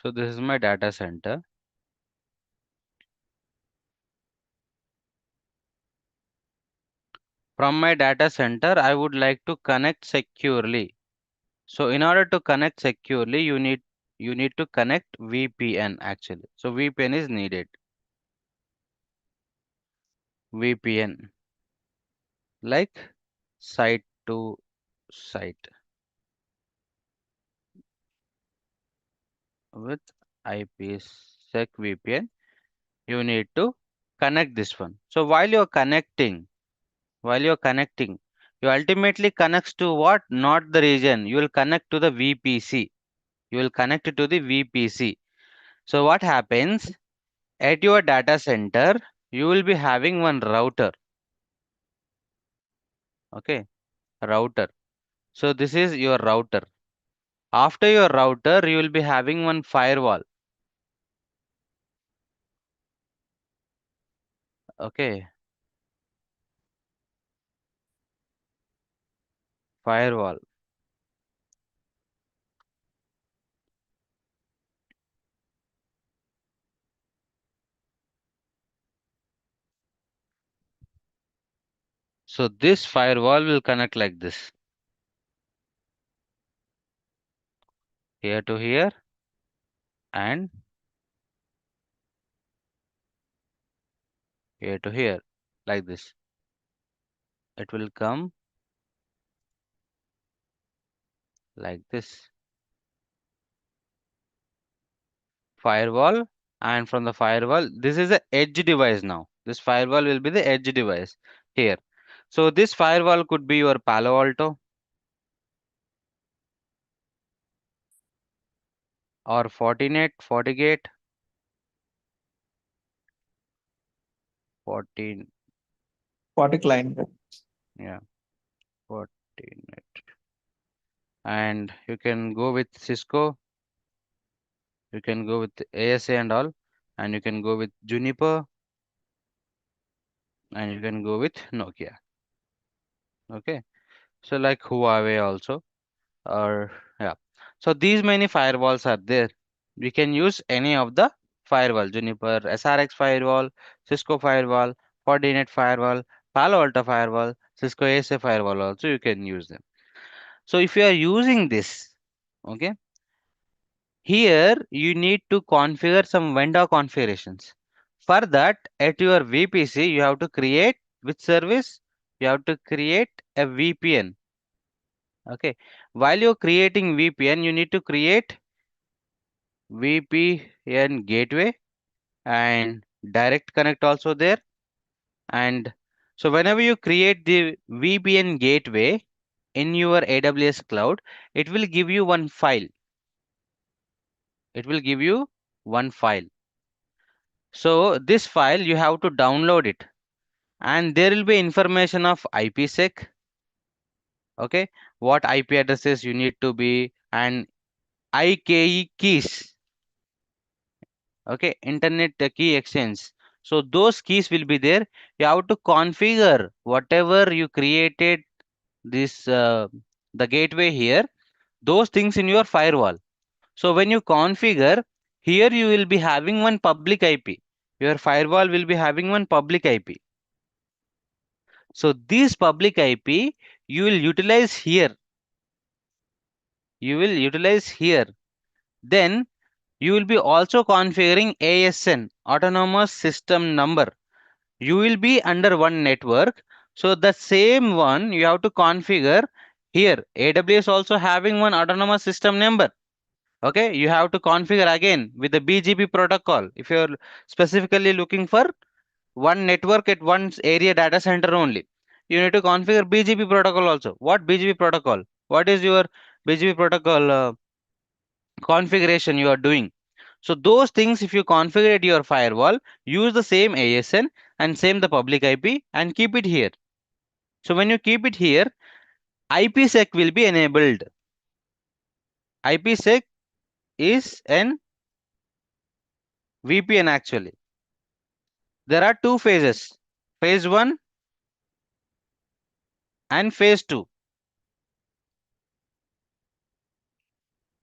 So this is my data center. From my data center, I would like to connect securely. So in order to connect securely, you need to connect VPN actually. So VPN is needed. VPN like site to site with IPsec VPN. You need to connect this one. So while you're connecting, you ultimately connects to what? Not the region. You will connect to the VPC. You will connect it to the VPC. So what happens at your data center? You will be having one router. Okay, router. So this is your router. After your router, you will be having one firewall. Okay, firewall. So this firewall will connect like this. Here to here and here to here like this. It will come like this. Firewall, and from the firewall, this is the edge device now. This firewall will be the edge device here. So this firewall could be your Palo Alto or Fortinet, FortiGate, 14, Party client. yeah, Fortinet. And you can go with Cisco. You can go with ASA and all, and you can go with Juniper, and you can go with Nokia. Okay, so like Huawei also, or yeah. So these many firewalls are there. We can use any of the firewall, Juniper, SRX firewall, Cisco firewall, Fortinet firewall, Palo Alto firewall, Cisco ASA firewall also you can use them. So if you are using this, okay, here you need to configure some vendor configurations. For that, at your VPC, you have to create which service? You have to create a VPN. Okay. While you're creating VPN, you need to create VPN gateway and direct connect also there. And so whenever you create the VPN gateway in your AWS cloud, it will give you one file. It will give you one file. So this file you have to download it, and there will be information of IPsec. Okay, what IP addresses you need to be, and IKE keys. Okay, internet key exchange. So those keys will be there. You have to configure whatever you created this the gateway here, those things in your firewall. So when you configure here, you will be having one public IP. Your firewall will be having one public IP. So this public IP you will utilize here. You will utilize here. Then you will be also configuring ASN, autonomous system number. You will be under one network. So the same one you have to configure here. AWS also having one autonomous system number. Okay, you have to configure again with the BGP protocol. If you're specifically looking for one network at one area data center only, you need to configure BGP protocol also. What BGP protocol? What is your BGP protocol configuration you are doing? So those things, if you configure your firewall, use the same ASN and same the public IP and keep it here. So when you keep it here, IPsec will be enabled. IPsec is an VPN actually. There are two phases, phase 1 and phase 2.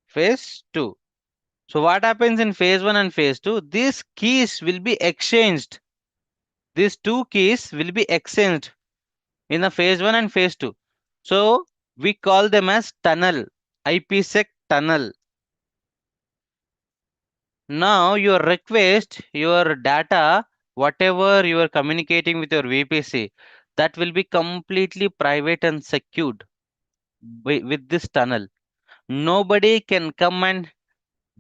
Phase 2. So what happens in phase 1 and phase 2? These keys will be exchanged. These two keys will be exchanged in the phase 1 and phase 2. So we call them as tunnel, IPsec tunnel. Now your request, your data, whatever you are communicating with your VPC, that will be completely private and secured with this tunnel. Nobody can come and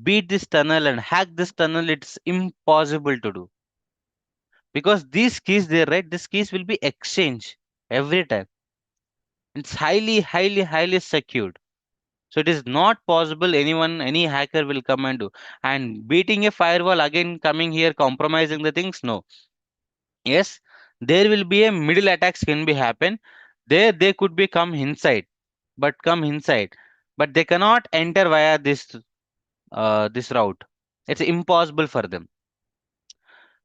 beat this tunnel and hack this tunnel. It's impossible to do, because these keys they write, these keys will be exchanged every time. It's highly secured. So it is not possible anyone, any hacker will come and do. And beating a firewall again, coming here, compromising the things, no. Yes, there will be a middle attacks can be happen. There they could be come inside, but they cannot enter via this route. It's impossible for them.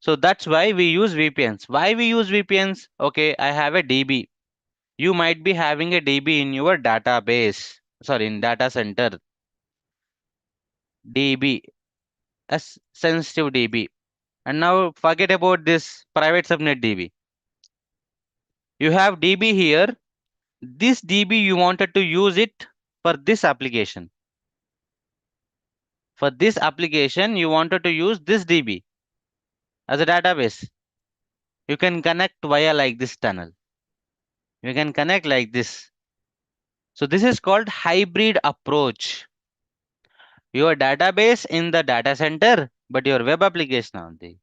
So that's why we use VPNs. Why we use VPNs? Okay, I have a DB. You might be having a DB in your database. Sorry, in data center. DB, a sensitive DB. And now forget about this private subnet DB. You have DB here. This DB you wanted to use it for this application. For this application, you wanted to use this DB as a database. You can connect via like this tunnel. You can connect like this. So this is called hybrid approach. Your database in the data center, but your web application on the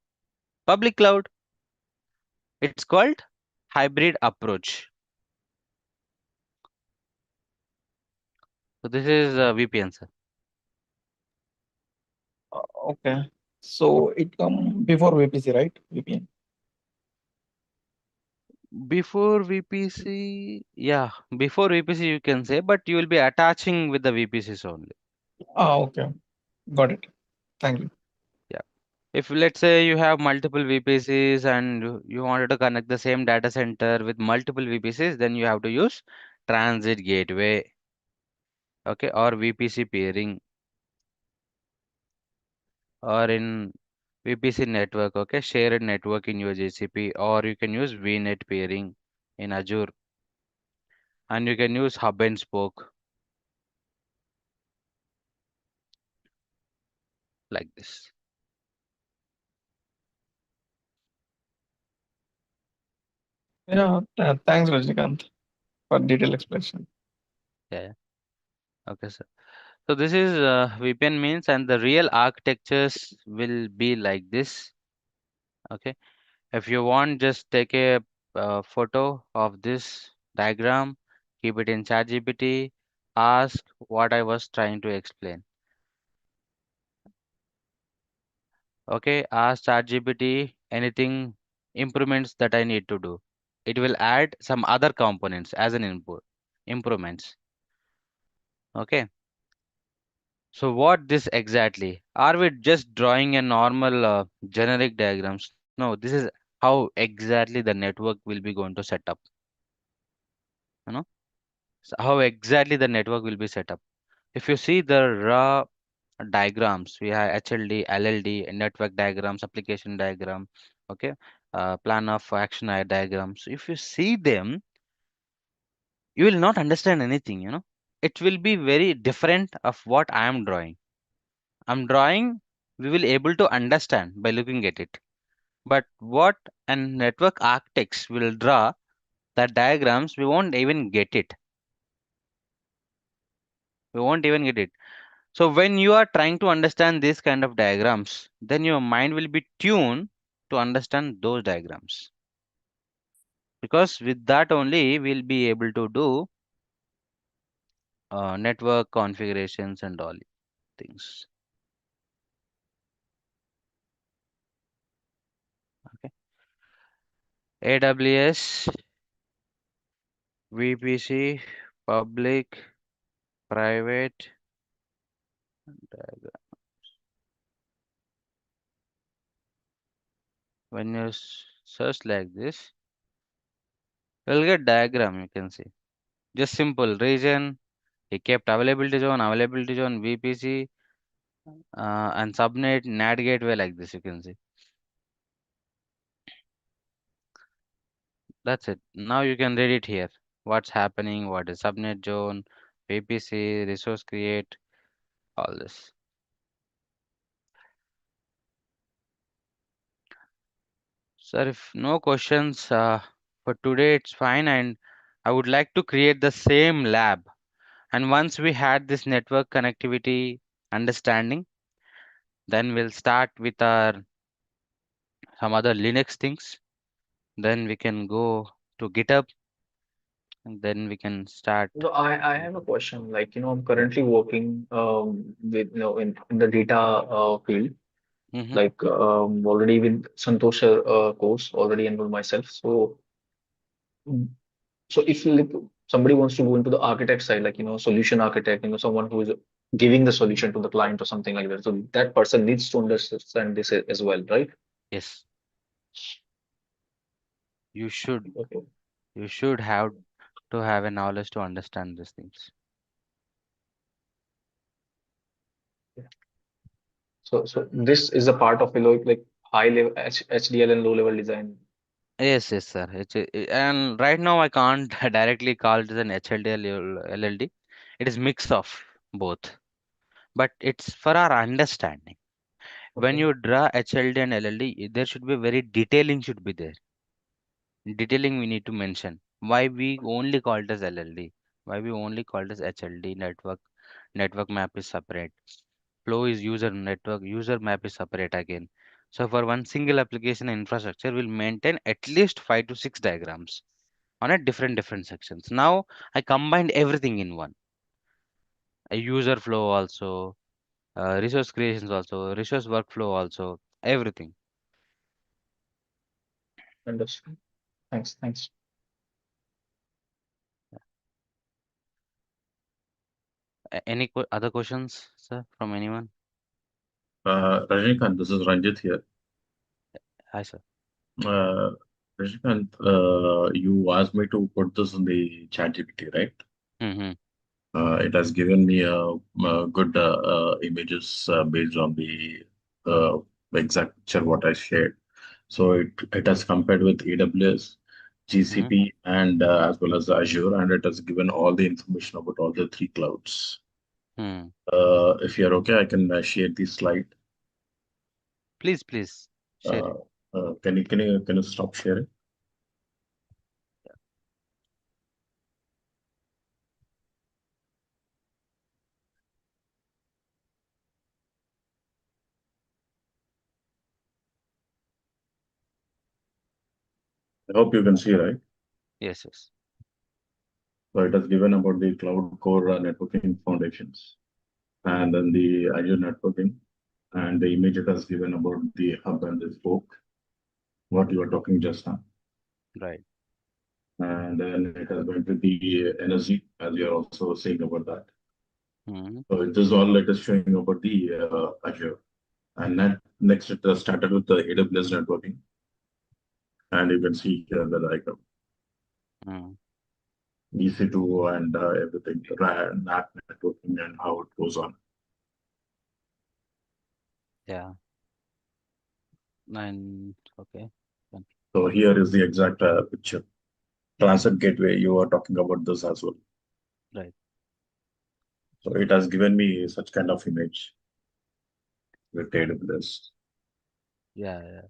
public cloud. It's called hybrid approach. So this is VPN, sir. Okay. So it come before VPC, right? VPN. Before VPC, yeah, before VPC you can say, but you will be attaching with the VPCs only. Okay. Got it. Thank you. Yeah. If let's say you have multiple VPCs and you wanted to connect the same data center with multiple VPCs, then you have to use transit gateway, okay, or VPC peering, or in VPC network, okay, shared network in your GCP, or you can use VNet peering in Azure, and you can use hub and spoke like this. Yeah, thanks, Rajnikant, for detailed explanation. Yeah, yeah. Okay, sir. So this is VPN means, and the real architectures will be like this. Okay. If you want, just take a photo of this diagram, keep it in ChatGPT, ask what I was trying to explain. Okay, ask ChatGPT anything improvements that I need to do. It will add some other components as an input improvements. Okay. So what this exactly? Are we just drawing a normal generic diagrams? No, this is how exactly the network will be going to set up. You know, so how exactly the network will be set up. If you see the raw diagrams, we have HLD, LLD, network diagrams, application diagram, okay, plan of action diagrams. So if you see them, you will not understand anything. It will be very different of what I am drawing. I'm drawing, we will able to understand by looking at it. But what a network architects will draw, that diagrams, we won't even get it. We won't even get it. So when you are trying to understand this kind of diagrams, then your mind will be tuned to understand those diagrams. Because with that only we'll be able to do network configurations and all things. Okay. AWS, VPC, public, private. Diagram. When you search like this, you'll get diagram. You can see just simple region. He kept availability zone, VPC, and subnet, NAT gateway like this. You can see. That's it. Now you can read it here. What's happening? What is subnet zone, VPC, resource create, all this. Sir, if no questions for today, it's fine. And I would like to create the same lab. And once we had this network connectivity understanding, then we'll start with our some other Linux things. Then we can go to GitHub, and then we can start. No, I have a question. Like, I'm Yeah. currently working with, in the data field, Mm-hmm. like already with Santosh course, already enrolled myself. Mm, so if like, somebody wants to go into the architect side, like, solution architect, someone who is giving the solution to the client or something like that. So that person needs to understand this as well, right? Yes, you should. Okay. You should have to have a knowledge to understand these things. So this is a part of like high level HDL and low level design. Yes, yes, sir. And right now I can't directly call it as an HLD or LLD. It is mix of both, but it's for our understanding. When Okay. you draw HLD and LLD, there should be very detailing should be there. Detailing we need to mention why we only call it as LLD, why we only call it as HLD. Network map is separate. Flow is user map is separate again. So for one single application infrastructure, we'll maintain at least 5 to 6 diagrams on a different sections. Now I combined everything in one. A user flow also, resource creations also, resource workflow also, everything. Understood. Thanks. Any other questions, sir, from anyone? Rajnikant, this is Ranjit here. Hi, sir. Uh, Rajnikant, you asked me to put this in the ChatGPT, right? Mm-hmm. It has given me good images based on the uh, exact picture what I shared. So it has compared with AWS, Mm-hmm. GCP, and as well as Azure, and it has given all the information about all the three clouds. Hmm. If you're okay, I can share the slide. Please share Uh, it. can you stop sharing? I hope you can see, right? Yes, yes. So it has given about the cloud core networking foundations, and then the Azure networking, and the image it has given about the hub and the spoke, what you were talking just now. Right. And then it has went to the energy, as you're also saying about that. Mm-hmm. So it is all it is showing about the Azure. And then next it has started with the AWS networking, and you can see here the diagram, Mm. EC2 and everything, NAT networking and how it goes on. Yeah. And okay. Done. So here is the exact picture. Transit gateway, you were talking about this as well. Right. So it has given me such kind of image with AWS. Yeah, yeah.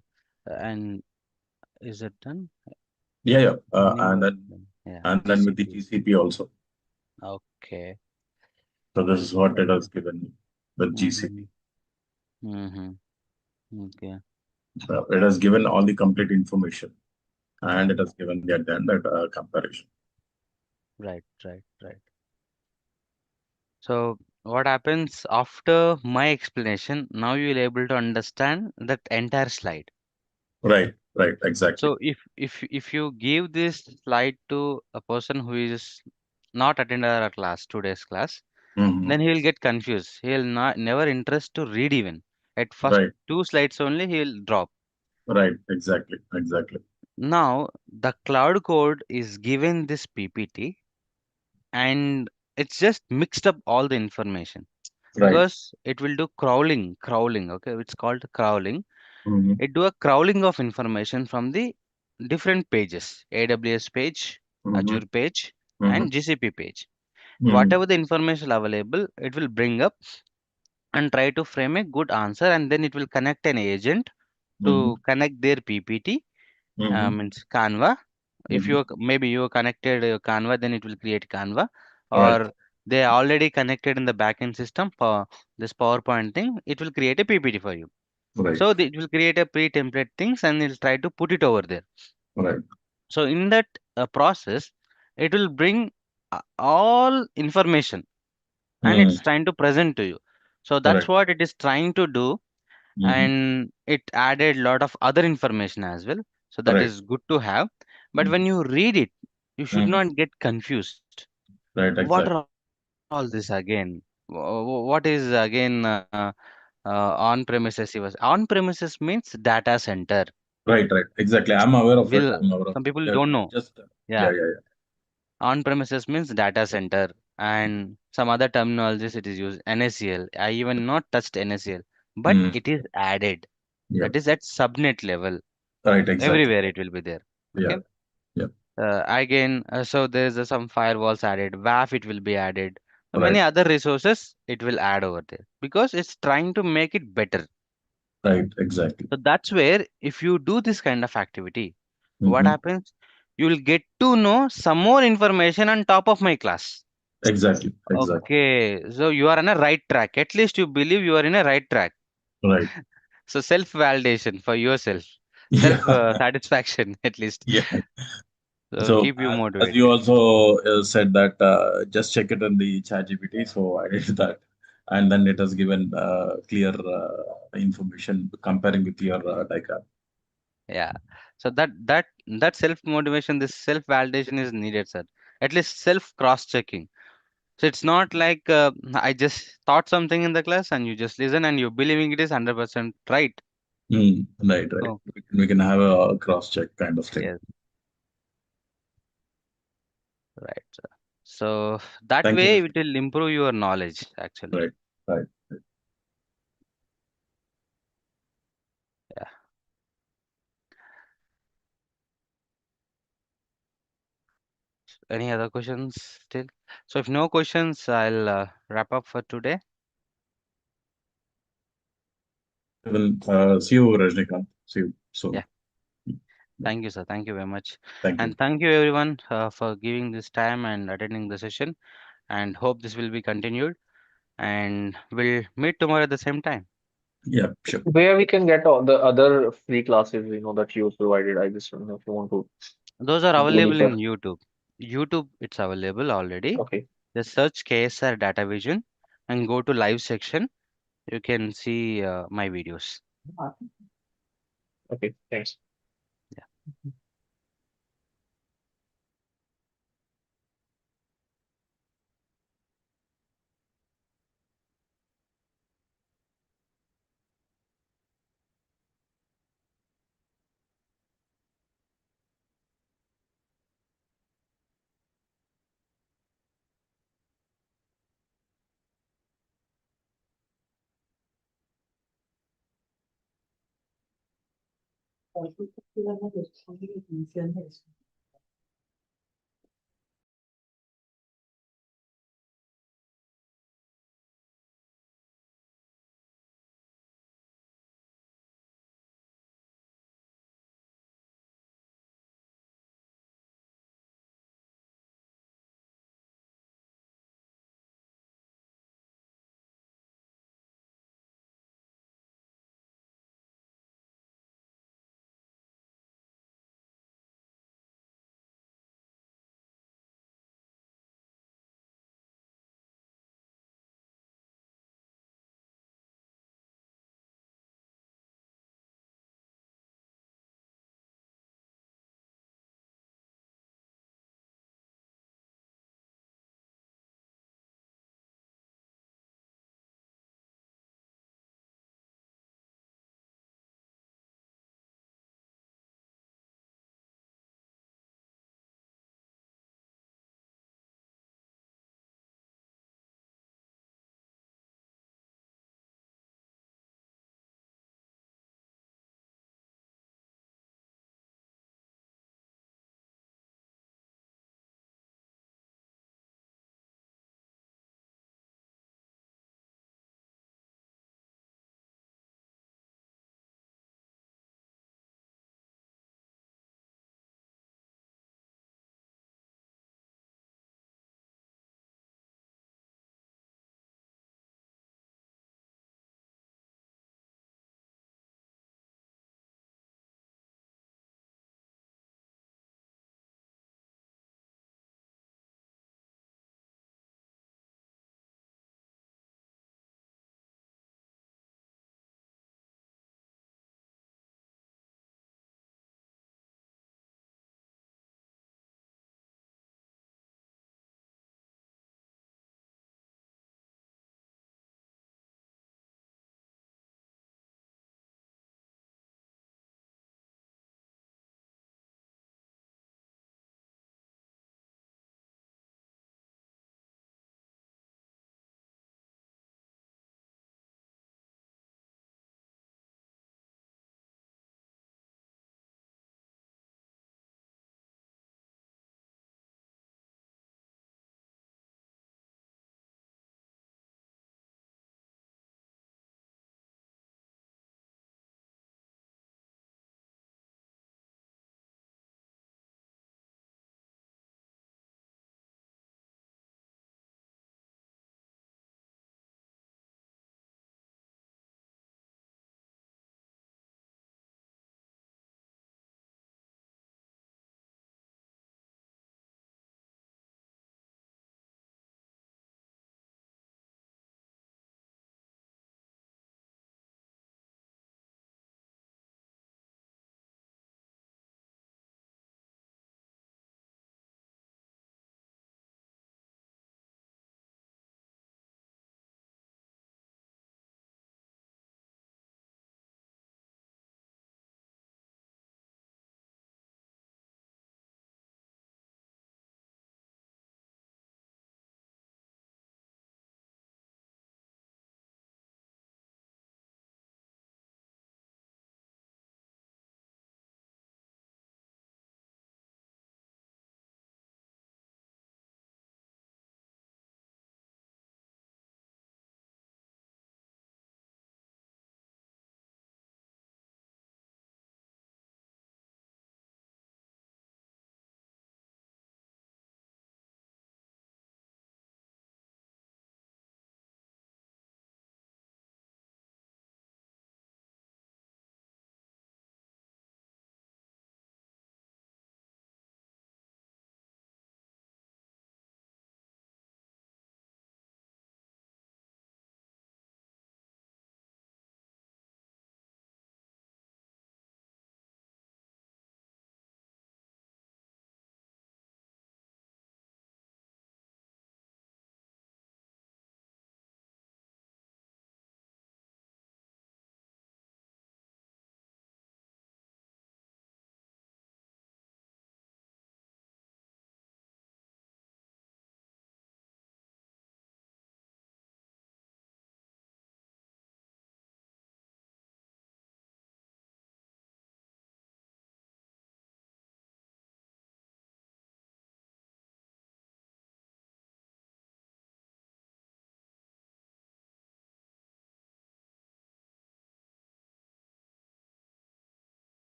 And is it done? Yeah, yeah. Any And more? then Yeah. and then with the GCP. GCP also. Okay. So this is what it has given me with Mm-hmm. GCP. Mm-hmm. Okay. It has given all the complete information, and Right. it has given the at the end that comparison. Right. Right. Right. So what happens after my explanation? Now you'll able to understand that entire slide. Right, right, exactly. So if you give this slide to a person who is not attended our class, today's class, Hmm. then he will get confused. He will not never interest to read even. At first Right, two slides only he will drop. right, exactly, exactly. Now the cloud code is given this PPT and it's just mixed up all the information Right. because it will do crawling. Okay, it's called crawling. Hmm. It do a crawling of information from the different pages, AWS page, Hmm. Azure page, Hmm. and GCP page. Hmm. Whatever the information available, it will bring up and try to frame a good answer, and then it will connect an agent Hmm. to connect their PPT, Hmm. means Canva. If Hmm. you maybe you are connected Canva, then it will create Canva, Right, or they are already connected in the backend system for this PowerPoint thing. It will create a PPT for you. right, So it will create a pre-template things and it'll try to put it over there. right. So in that process, it will bring all information and Hmm. it's trying to present to you. So that's Correct. what it is trying to do, Hmm. and it added a lot of other information as well. So that Correct. is good to have. But when Hmm. you read it, you should Hmm. not get confused. Right, What are exactly. all this again? What is again on-premises? On-premises means data center. Right, right, exactly. I'm aware of it. Will I'm aware of some it. people don't know? Just Yeah, yeah, yeah, yeah. on-premises means data center, and some other terminologies it is used. NACL. I even not touched NACL, but Hmm. it is added. Yeah. That is at subnet level. Right, exactly. Everywhere it will be there. Yeah, Okay. yeah. Again, so there is some firewalls added. WAF it will be added. Right, Many other resources it will add over there because it's trying to make it better. right, exactly. So that's where if you do this kind of activity, what Hmm. happens? You will get to know some more information on top of my class. Exactly, exactly. Okay, so you are on a right track. At least you believe you are in a right track. Right. So self validation for yourself, Yeah, self satisfaction at least. yeah. So So keep you as you motivated. also said that just check it in the ChatGPT. So I did that, and then it has given clear information comparing with your diagram. Yeah. So that self motivation, this self validation is needed, sir. At least self cross checking. So it's not like I just thought something in the class and you just listen and you're believing it is 100% right. Right, right. Oh, We can have a cross check kind of thing. yes, right. Sir. So that Thank you, way Mr. it will improve your knowledge actually. Right, right. Yeah. Any other questions still? So if no questions, I'll wrap up for today. We will see you, Rajnikant. See you soon. Yeah. Thank you, sir. Thank you very much. Thank you. And thank you everyone for giving this time and attending the session. And hope this will be continued. And we'll meet tomorrow at the same time. Yeah, sure. Where we can get all the other free classes, that you provided. I just don't know if you want to Those are go available deeper. in YouTube. YouTube, it's available already. Okay. Just search KSR Datavision and go to live section. You can see my videos. Okay. Thanks.